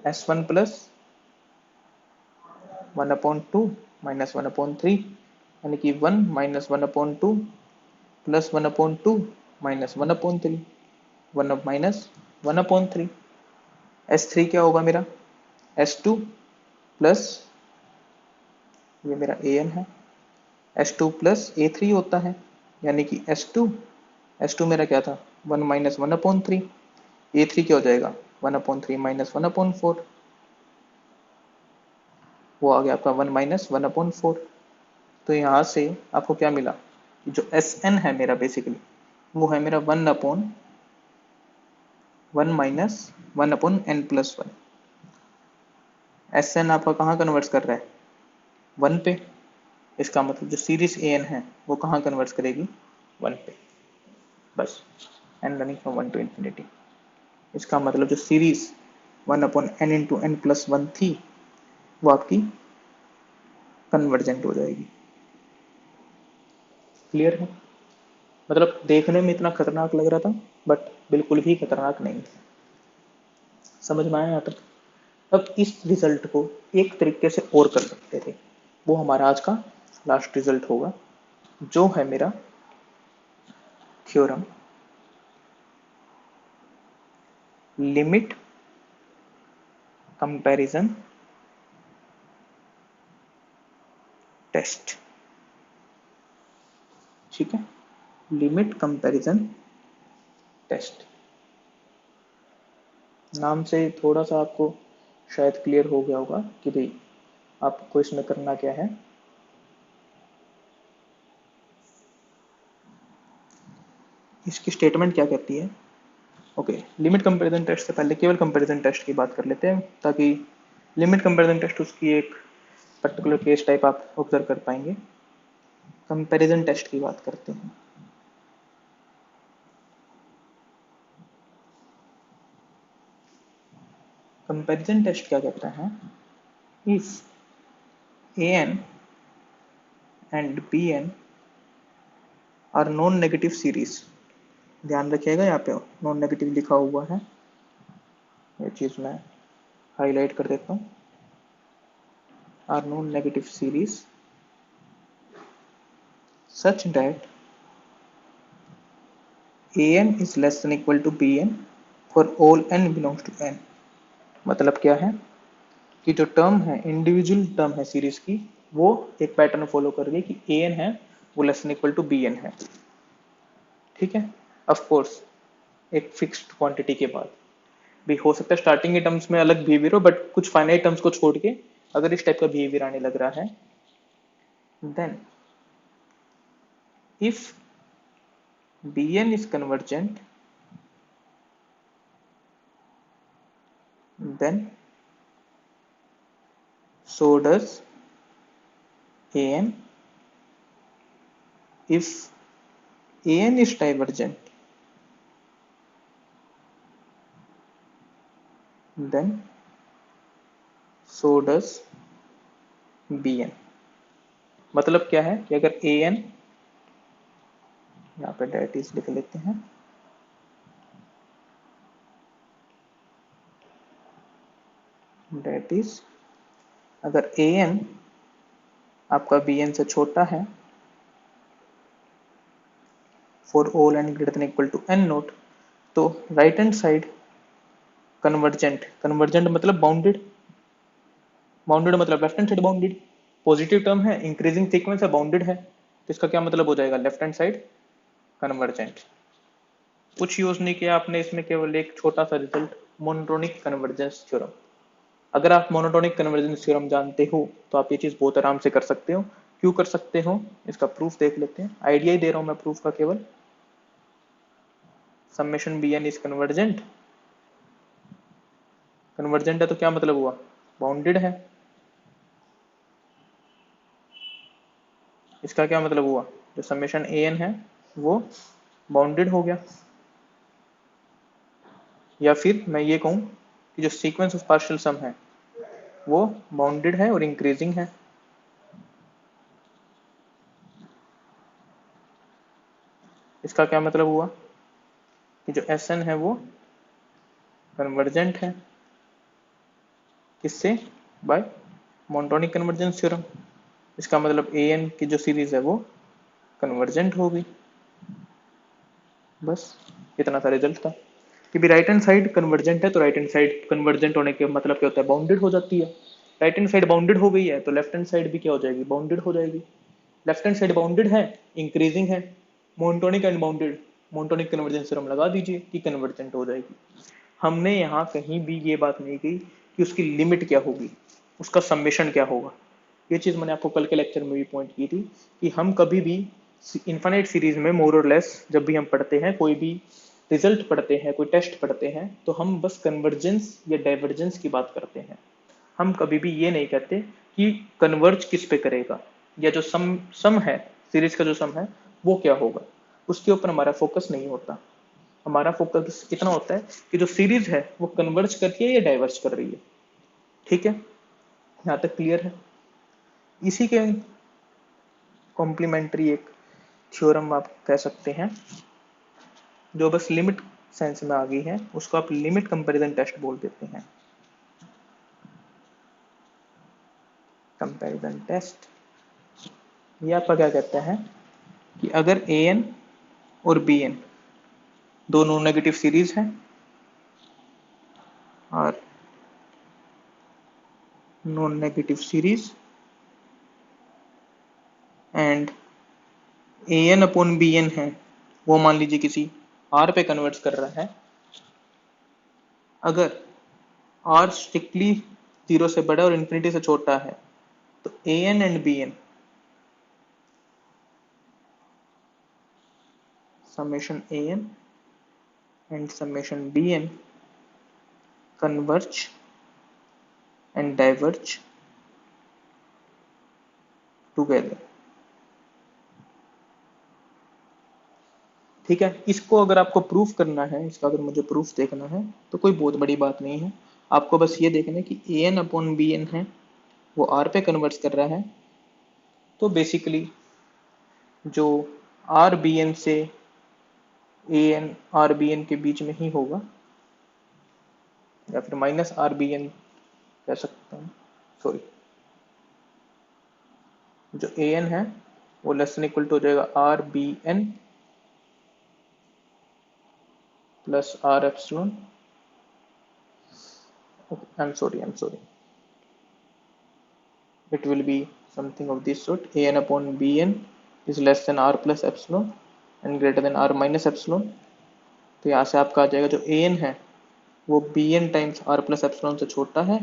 S1 प्लस 1/2 माइनस 1/3, यानी कि 1 - 1/2 प्लस 1/2 माइनस 1/3, 1 माइनस 1/3। S3 क्या होगा मेरा, S2 प्लस, ये मेरा an है, S2 प्लस A3 होता है, यानी कि S2 मेरा क्या था, 1 - 1/3, A3 क्या हो जाएगा, 1/3 माइनस 1/4, वो आ गया आपका 1 - 1/4। तो यहाँ से आपको क्या मिला, जो Sn है मेरा बेसिकली वो है मेरा 1/n 1 minus 1/n+1। S N आपका कहाँ कन्वर्ट कर रहा है, 1 पे। इसका मतलब जो सीरीज ए एन है वो कहाँ कन्वर्ट करेगी, 1 पे। बस, n running from 1 to infinity. इसका मतलब जो सीरीज 1/n×n+1 थी वो आपकी कन्वर्जेंट हो जाएगी। क्लियर है? मतलब देखने में इतना खतरनाक लग रहा था बट बिल्कुल भी खतरनाक नहीं था। समझ में आया यहाँ तक? अब इस रिजल्ट को एक तरीके से और कर सकते थे, वो हमारा आज का लास्ट रिजल्ट होगा, जो है मेरा थ्योरम लिमिट कंपैरिजन टेस्ट। ठीक है, लिमिट कंपैरिजन टेस्ट नाम से थोड़ा सा आपको शायद क्लियर हो गया होगा कि भाई आपको इसमें करना क्या है। इसकी स्टेटमेंट क्या कहती है? ओके, लिमिट कंपैरिजन टेस्ट से पहले केवल कंपैरिजन टेस्ट की बात कर लेते हैं, ताकि लिमिट कंपैरिजन टेस्ट उसकी एक पर्टिकुलर केस टाइप आप ऑब्जर्व कर पाएंगे। कंपैरिजन टेस्ट की बात करते हैं। कंपैरिजन टेस्ट क्या कहता है, if a n and b n are non negative series. ध्यान रखिएगा यहाँ पे नॉन नेगेटिव लिखा हुआ है, ये चीज मैं हाईलाइट कर देता हूँ। Are non negative series such that an is less than equal to bn for all n belongs to n। मतलब क्या है कि जो टर्म है, इंडिविजुअल टर्म है सीरीज की, वो एक पैटर्न फॉलो कर रही है कि an है वो less than equal to bn है। ठीक है, ऑफ कोर्स एक फिक्स्ड क्वांटिटी के बाद भी हो सकता है स्टार्टिंग के टर्म्स में अलग बिहेवियर हो, बट कुछ फाइनाइट टर्म्स को छोड़ के अगर इस टाइप का बिहेवियर आने लग रहा है, then if bn is convergent, then so does an। if an is divergent, then so does bn। मतलब क्या है कि अगर an, यहाँ पे डेट इज लिख लेते हैं, डेट इज अगर an आपका bn से छोटा है for all n greater than equal to n naught, तो right hand side convergent. Convergent मतलब बाउंडेड, बाउंडेड मतलब left hand side bounded. Positive term है, इंक्रीजिंग सीक्वेंस है, बाउंडेड है, तो इसका क्या मतलब हो जाएगा, लेफ्ट हैंड साइड कन्वर्जेंट। कुछ यूज नहीं किया आपने इसमें, केवल एक छोटा सा रिजल्ट, मोनोटोनिक कन्वर्जेंस थ्योरम। अगर आप मोनोटोनिक कन्वर्जेंस थ्योरम जानते हो तो आप ये चीज बहुत आराम से कर सकते हो। क्यों कर सकते हो, इसका प्रूफ देख लेते हैं। आइडिया ही दे रहा हूं मैं प्रूफ का केवल। Summation b n is convergent, convergent है तो क्या मतलब हुआ, बाउंडेड है। इसका क्या मतलब हुआ, जो समेशन ए एन है वो बाउंडेड हो गया। या फिर मैं ये कहूं कि जो सीक्वेंस ऑफ पार्शियल सम है वो बाउंडेड है और इंक्रीजिंग है। इसका क्या मतलब हुआ कि जो एस एन है वो कन्वर्जेंट है। किससे, बाय मोनोटोनिक कन्वर्जेंस थ्योरम। इसका मतलब ए एन की जो सीरीज है वो कन्वर्जेंट होगी। बस इतना सा रिजल्ट था कि भी राइट हैंड साइड कन्वर्जेंट है, तो राइट हैंड साइड कन्वर्जेंट होने के मतलब क्या होता है, बाउंडेड हो जाती है। राइट हैंड साइड बाउंडेड हो गई है तो लेफ्ट हैंड साइड भी क्या हो जाएगी, बाउंडेड हो जाएगी। लेफ्ट हैंड साइड बाउंडेड है, इंक्रीजिंग है, monotonic and bounded, monotonic convergence theorem लगा दीजिए कि कन्वर्जेंट हो जाएगी। हमने यहाँ कहीं भी ये बात नहीं की कि उसकी लिमिट क्या होगी, उसका समेशन क्या होगा। ये चीज मैंने आपको कल के लेक्चर में भी पॉइंट की थी कि हम कभी भी इन्फाइनाइट सीरीज में मोर और लेस जब भी हम पढ़ते हैं कोई भी रिजल्ट पढ़ते हैं, कोई टेस्ट पढ़ते हैं, तो हम बस कन्वर्जेंस या डाइवर्जेंस की बात करते हैं। हम कभी भी ये नहीं कहते कि कन्वर्ज किस पे करेगा, या जो सम है, सीरीज का जो सम है वो क्या होगा, उसके ऊपर हमारा फोकस नहीं होता। हमारा फोकस इतना होता है कि जो सीरीज है वो कन्वर्ज कर रही है या डाइवर्ज कर रही है। ठीक है, यहाँ तक क्लियर है। इसी के कॉम्प्लीमेंट्री एक थ्योरम आप कह सकते हैं, जो बस लिमिट सेंस में आ गई है, उसको आप लिमिट कंपैरिजन टेस्ट बोल देते हैं। कंपैरिजन टेस्ट ये आपका क्या कहता है कि अगर ए एन और बी एन दोनों नेगेटिव सीरीज हैं और non negative series and a n upon b n है, वो मान लीजिए किसी आर पे कन्वर्ट कर रहा है। अगर आर स्ट्रिक्टली जीरो से बड़ा और इन्फिनिटी से छोटा है तो a n and b n summation an and summation bn converge and diverge together। ठीक है, इसको अगर आपको प्रूफ करना है, इसका अगर मुझे प्रूफ देखना है तो कोई बहुत बड़ी बात नहीं है। आपको बस ये देखना है कि ए एन अपॉन बी एन है वो आर पे कन्वर्ट कर रहा है, तो बेसिकली जो आर बी एन से A N R b n के बीच में ही होगा, या फिर माइनस आर बी एन कह सकता हूँ, सॉरी, जो ए एन है वो लेस देन इक्वल टू हो जाएगा r b n plus r epsilon. I'm sorry, it will be something of this sort, an upon bn is less than r plus epsilon and greater than r minus epsilon। तो यहाँ से आपका आ जाएगा जो an है वो bn times r plus epsilon से छोटा है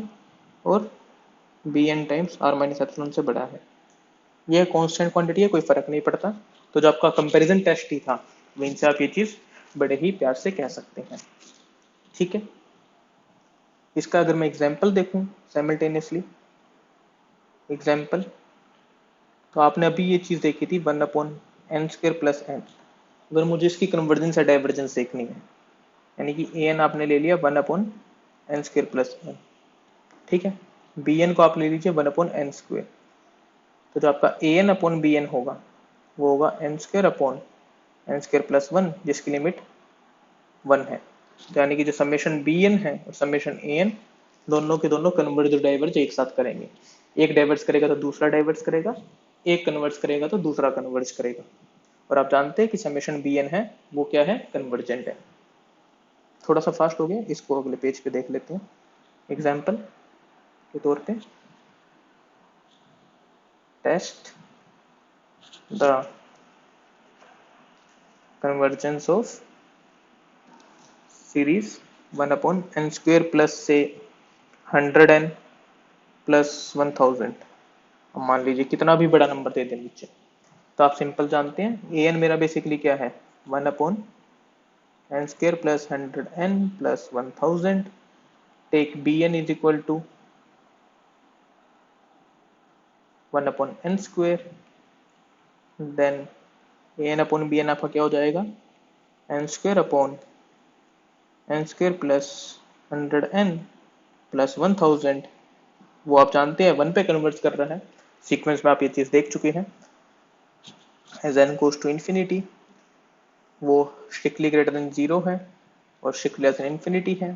और bn times r minus epsilon से बड़ा है। यह कांस्टेंट क्वांटिटी है, कोई फर्क नहीं पड़ता। तो जो आपका कंपैरिजन टेस्ट ही था, वहीं से आप ये चीज बड़े ही प्यार से कह सकते हैं। ठीक है, इसका अगर मैं एग्जाम्पल देखूं साइमल्टेनियसली, एग्जाम्पल, तो आपने अभी ये चीज देखी थी 1/n² प्लस n। अगर मुझे इसकी कन्वर्जेंस या डाइवर्जेंस देखनी है, यानी कि ए एन आपने ले लिया 1/n² प्लस n, ठीक है, बी एन को आप ले लीजिए 1/n²। तो जो आपका ए एन अपॉन बी एन होगा वो होगा n² अपॉन n² प्लस 1, जिसकी लिमिट 1 है। तो यानी कि जो समेशन बी एन है और समेशन ए एन दोनों के दोनों कन्वर्ज और डाइवर्ज एक साथ करेंगे। एक डाइवर्ज करेगा तो दूसरा डाइवर्ज करेगा, एक कन्वर्ज करेगा तो दूसरा कन्वर्ज करेगा। और आप जानते हैं कि समेशन बी एन है वो क्या है, कन्वर्जेंट है। थोड़ा सा फास्ट हो गया, इसको अगले पेज पे देख लेते हैं एग्जाम्पल के तौर पे। Test the convergence of series 1/n² plus से 100n प्लस 1000। अब मान लीजिए कितना भी बड़ा नंबर दे दें नीचे, तो आप सिंपल जानते हैं ए एन मेरा बेसिकली क्या है, 1/n² plus 100n plus 1000। Take b n is equal to 1/n²। Then a n upon b n आपका क्या हो जाएगा, n² upon n² plus 100n plus 1000। वो आप जानते हैं 1 पे कन्वर्ट कर रहा है, सीक्वेंस में आप ये चीज देख चुके हैं। As n goes to infinity वो स्ट्रिक्टली ग्रेटर देन 0 है और स्ट्रिक्टली लेस देन इन्फिनिटी है।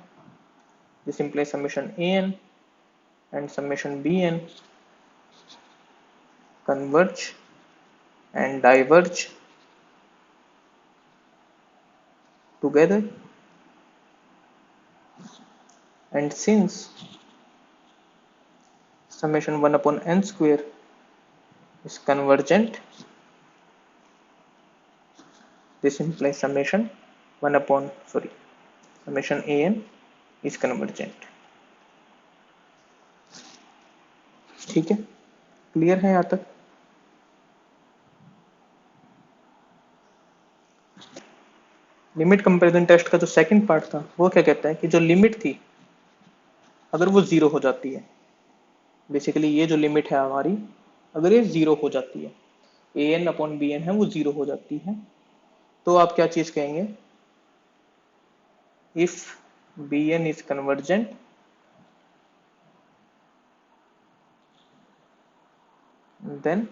This implies summation a n and summation b n converge and diverge together, and since summation 1/n² is convergent, this implies summation summation an is convergent। ठीक है, clear है यहाँ तक। Limit comparison test का जो second part था वो क्या कहता है कि जो लिमिट थी अगर वो जीरो हो जाती है, बेसिकली ये जो लिमिट है हमारी अगर ये जीरो हो जाती है, ए एन अपॉन बी एन है वो जीरो हो जाती है, तो आप क्या चीज कहेंगे, if b n is convergent then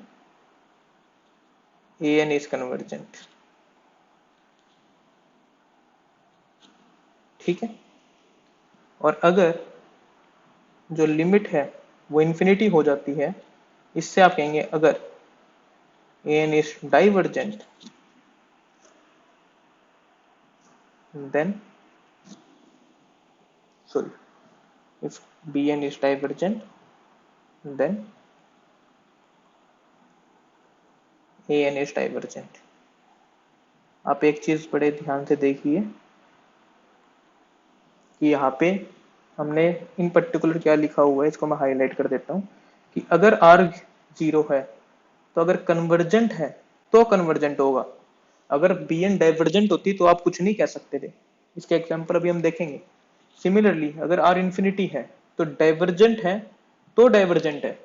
a n is convergent. ठीक है, और अगर जो लिमिट है वो इन्फिनिटी हो जाती है, इससे आप कहेंगे अगर a n is divergent then sorry if b n is divergent then a n is divergent. आप एक चीज बड़े ध्यान से देखिए कि यहाँ पे हमने इन पर्टिकुलर क्या लिखा हुआ है, इसको मैं हाईलाइट कर देता हूँ कि अगर आर जीरो है तो अगर कन्वर्जेंट है तो कन्वर्जेंट होगा, अगर बी एन डाइवर्जेंट होती तो आप कुछ नहीं कह सकते थे। इसका एग्जाम्पल अभी हम देखेंगे। सिमिलरली अगर आर इंफिनिटी है तो डाइवर्जेंट है तो डाइवर्जेंट है,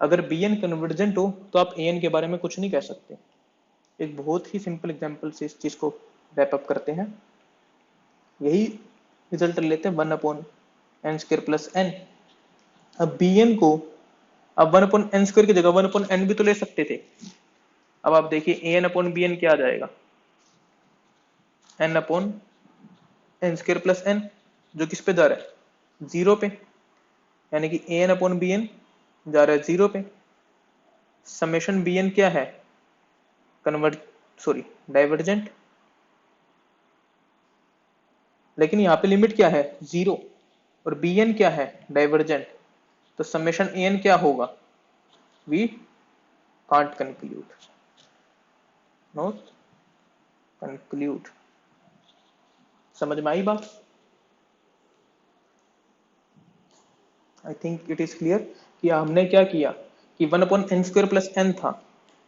अगर बी एन कन्वर्जेंट हो तो आप ए एन के बारे में कुछ नहीं कह सकते। एक बहुत ही सिंपल एग्जाम्पल से इस चीज को रैप अप करते हैं, यही रिजल्ट लेते हैं one upon n square plus n. अब बी एन को अब वन अपॉन एन स्क्र की जगह वन अपॉन एन भी तो ले सकते थे। अब आप देखिए a n upon b n क्या आ जाएगा, n upon n square plus n, जो किस पे जा रहा है जीरो पे, यानी कि ए एन अपॉन बी एन जा रहा है जीरो पे। समेशन बी एन क्या है, कन्वर्ट सॉरी डाइवर्जेंट, लेकिन यहाँ पे लिमिट क्या है जीरो और बी एन क्या है डाइवर्जेंट, तो समेशन ए एन क्या होगा, we can't conclude, not conclude. समझ में आई बात? I think it is clear कि हमने क्या किया कि one upon n square plus n था,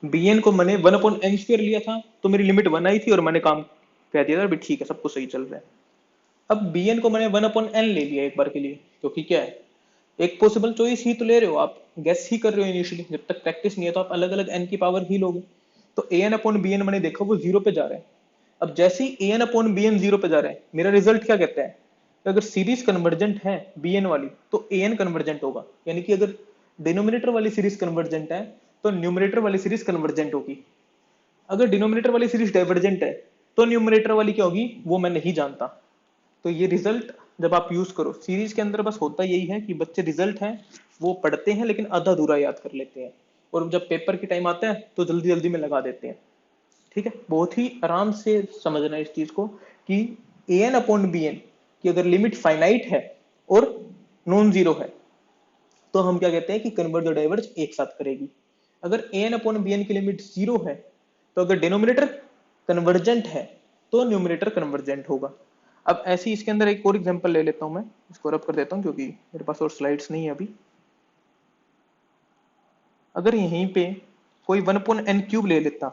बी एन को मैंने वन अपॉन एन स्क्वायर लिया था तो मेरी लिमिट वन आई थी और मैंने काम कह दिया था भी ठीक है सब कुछ सही चल रहा है। अब बी एन को मैंने वन अपॉन एन ले लिया एक बार के लिए, क्योंकि क्या है एक पॉसिबल चॉइस ही तो ले रहे हो आप, गेस ही कर रहे हो इनिशियली, जब तक प्रैक्टिस नहीं है तो आप अलग अलग एन की पावर ही लोगे। तो a n upon b N मैंने देखा वो जीरो पे जा रहा है। अब जैसे ही a n upon b n zero पे जा रहा है, मेरा रिजल्ट क्या कहता है कि अगर सीरीज कन्वर्जेंट है बी एन वाली तो ए एन कन्वर्जेंट होगा, यानी कि अगर डिनोमिनेटर वाली सीरीज कन्वर्जेंट है तो न्यूमरेटर वाली सीरीज कन्वर्जेंट होगी। अगर डिनोमिनेटर वाली सीरीज डाइवर्जेंट है तो न्यूमरेटर वाली क्या होगी वो मैं नहीं जानता। तो ये रिजल्ट जब आप यूज करो सीरीज के अंदर, बस होता यही है कि बच्चे रिजल्ट है वो पढ़ते हैं लेकिन आधा अधूरा याद कर लेते हैं, और जब पेपर की टाइम आता है तो जल्दी जल्दी में लगा देते हैं। ठीक है, बहुत ही आराम से समझना है इस चीज को कि ए एन अपॉन बी एन की अगर लिमिट फाइनाइट है और नॉन जीरो है तो हम क्या कहते हैं कि कन्वर्ज और डाइवर्ज एक साथ करेगी। अगर a n upon b N की लिमिट जीरो है तो अगर डिनोमिनेटर कन्वर्जेंट है तो न्यूमिनेटर कन्वर्जेंट होगा। अब ऐसे ही इसके अंदर एक और एग्जांपल ले लेता हूं, मैं इसको रब कर देता हूं क्योंकि मेरे पास और स्लाइड्स नहीं है अभी। अगर यहीं पे कोई वन अपॉन एन क्यूब ले लेता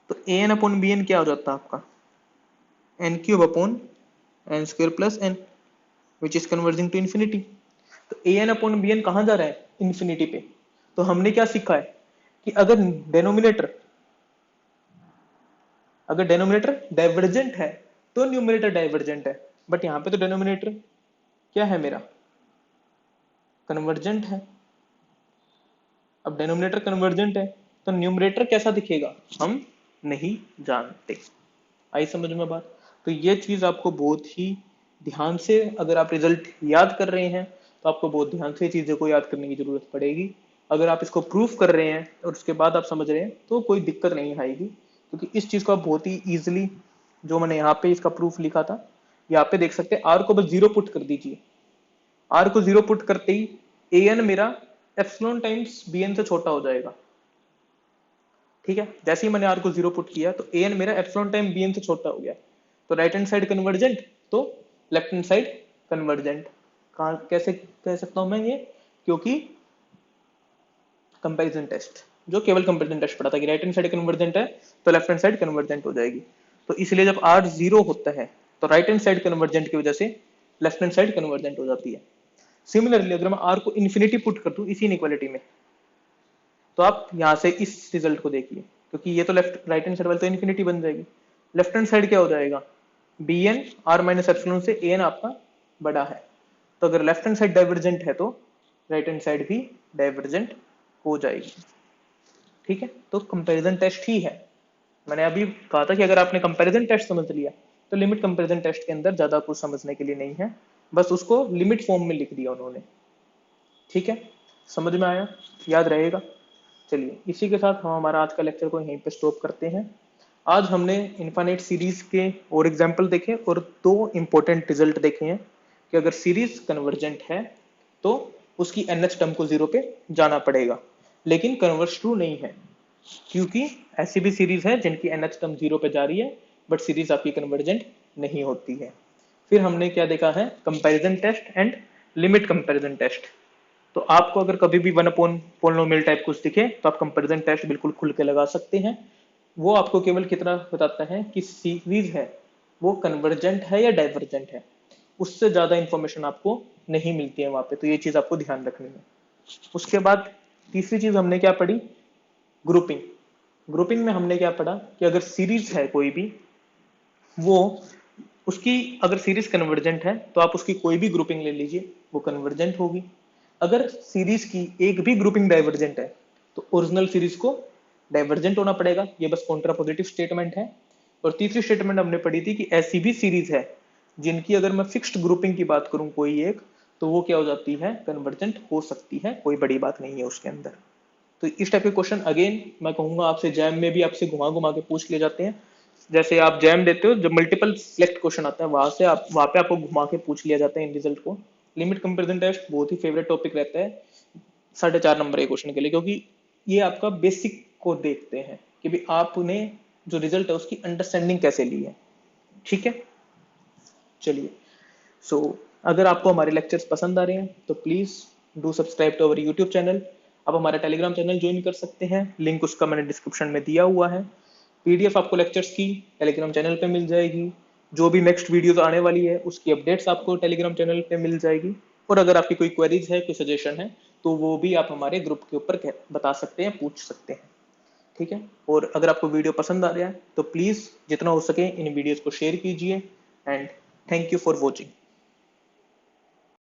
तो a n upon b n क्या हो जाता आपका, n cube upon n square plus n which is converging to infinity. तो a n upon b n कहां जा रहा है इन्फिनिटी पे। तो हमने क्या सीखा है कि अगर डेनोमिनेटर डाइवर्जेंट है तो न्यूमरेटर डाइवर्जेंट है, बट यहां पे तो डेनोमिनेटर क्या है मेरा कन्वर्जेंट है। अब डेनोमिनेटर कन्वर्जेंट है तो न्यूमरेटर कैसा दिखेगा हम नहीं जानते। आई समझ में बात? तो ये चीज आपको बहुत ही ध्यान से, अगर आप रिजल्ट याद कर रहे हैं तो आपको बहुत ध्यान से चीजों को याद करने की जरूरत पड़ेगी। अगर आप इसको प्रूफ कर रहे हैं और उसके बाद आप समझ रहे हैं तो कोई दिक्कत नहीं आएगी, क्योंकि इस चीज को आप बहुत ही इजिली, जो मैंने यहाँ पे इसका प्रूफ लिखा था यहाँ पे देख सकते हैं, आर को बस जीरो पुट कर दीजिए। आर को जीरो पुट करते ही ए एन मेरा एप्सिलॉन टाइम्स बी एन से छोटा हो जाएगा। ठीक है, जैसे ही मैंने आर को जीरो पुट किया तो ए एन मेरा एप्सिलॉन टाइम बी एन से छोटा हो गया। तो राइट हैंड साइड कन्वर्जेंट तो लेफ्ट हैंड साइड कन्वर्जेंट। कहाँ कैसे कह सकता हूं मैं ये, क्योंकि कंपैरिजन टेस्ट, जो केवल कंपैरिजन टेस्ट पढ़ा था कि राइट हैंड साइड कन्वर्जेंट है तो लेफ्ट हैंड साइड कन्वर्जेंट हो जाएगी। तो इसलिए जब r 0 होता है तो राइट हैंड साइड कन्वर्जेंट की वजह से लेफ्ट हैंड साइड कन्वर्जेंट हो जाती है। सिमिलरली अगर मैं r को इन्फिनिटी पुट कर दूं इसी इनइक्वालिटी में, तो आप यहां से इस रिजल्ट को देखिए, क्योंकि ये तो लेफ्ट राइट हैंड साइड वाली तो इन्फिनिटी बन जाएगी, लेफ्ट हैंड साइड क्या हो जाएगा, bn r माइनस एप्सिलॉन से an आपका बड़ा है। तो अगर लेफ्ट हैंड साइड डाइवर्जेंट है तो राइट हैंड साइड भी डाइवर्जेंट हो जाएगी। ठीक है, तो कंपैरिजन टेस्ट ही है। मैंने अभी कहा था कि अगर आपने कंपैरिजन टेस्ट समझ लिया तो लिमिट कंपैरिजन टेस्ट के अंदर ज्यादा कुछ समझने के लिए नहीं है, बस उसको लिमिट फॉर्म में लिख दिया उन्होंने। ठीक है, समझ में आया, याद रहेगा। चलिए इसी के साथ हम हमारा आज का लेक्चर को यहीं पे स्टॉप करते हैं। आज हमने इनफाइनाइट सीरीज के और एग्जाम्पल देखे और दो इंपॉर्टेंट रिजल्ट देखे हैं कि अगर सीरीज कन्वर्जेंट है तो उसकी NH टर्म को 0 पे जाना पड़ेगा, लेकिन कन्वर्स ट्रू नहीं है, क्योंकि ऐसी भी सीरीज है जिनकी NH टर्म 0 पे जा रही है बट सीरीज आपकी कन्वर्जेंट नहीं होती है। फिर हमने क्या देखा है, comparison test and limit comparison test. तो आपको अगर कभी भी 1 पोलिनोमियल टाइप कुछ दिखे तो आप कंपैरिजन टेस्ट बिल्कुल खुल के लगा सकते हैं। वो आपको केवल कितना बताता है कि सीरीज है वो कन्वर्जेंट है या डाइवर्जेंट है, उससे ज्यादा इंफॉर्मेशन आपको नहीं मिलती है वहां पे, तो ये चीज आपको ध्यान रखनी है। उसके बाद तीसरी चीज हमने क्या पढ़ी, ग्रुपिंग। ग्रुपिंग में हमने क्या पढ़ा कि अगर सीरीज है कोई भी, वो उसकी अगर सीरीज कन्वर्जेंट है तो आप उसकी कोई भी ग्रुपिंग ले लीजिए वो कन्वर्जेंट होगी। अगर सीरीज की एक भी ग्रुपिंग डाइवर्जेंट है तो ओरिजिनल सीरीज को डाइवर्जेंट होना पड़ेगा, ये बस कॉन्ट्रापोजिटिव स्टेटमेंट है। और तीसरी स्टेटमेंट हमने पढ़ी थी कि ऐसी भी सीरीज है जिनकी अगर मैं फिक्स्ड ग्रुपिंग की बात करूं कोई एक, तो वो क्या हो जाती है, कन्वर्जेंट हो सकती है, कोई बड़ी बात नहीं है उसके अंदर। तो इस टाइप के क्वेश्चन अगेन मैं कहूंगा आपसे जैम में भी आपसे घुमा घुमा के पूछ लिए जाते हैं। जैसे आप जैम देते हो जब मल्टीपल सिलेक्ट क्वेश्चन आता है वहां से आप वहां पे आपको घुमा के पूछ लिया जाता है इन रिजल्ट को। लिमिट कंपैरिजन टेस्ट बहुत ही फेवरेट टॉपिक रहता है 4.5 नंबर के क्वेश्चन के लिए, क्योंकि ये आपका बेसिक को देखते हैं कि भाई आपने जो रिजल्ट है उसकी अंडरस्टैंडिंग कैसे ली है। ठीक है, चलिए सो अगर आपको हमारे लेक्चर्स पसंद आ रहे हैं तो please do subscribe to our YouTube channel. आप हमारा टेलीग्राम चैनल ज्वाइन कर सकते हैं, लिंक उसका मैंने डिस्क्रिप्शन में दिया हुआ है। PDF आपको लेक्चर्स की टेलीग्राम चैनल पे मिल जाएगी, जो भी नेक्स्ट वीडियोस आने वाली है उसकी अपडेट्स आपको टेलीग्राम चैनल पे मिल जाएगी। और अगर आपकी कोई क्वेरीज है, कोई सजेशन है, तो वो भी आप हमारे ग्रुप के ऊपर बता सकते हैं, पूछ सकते हैं। ठीक है, और अगर आपको वीडियो पसंद आ रहा है तो प्लीज जितना हो सके इन वीडियोस को शेयर कीजिए and thank you for watching.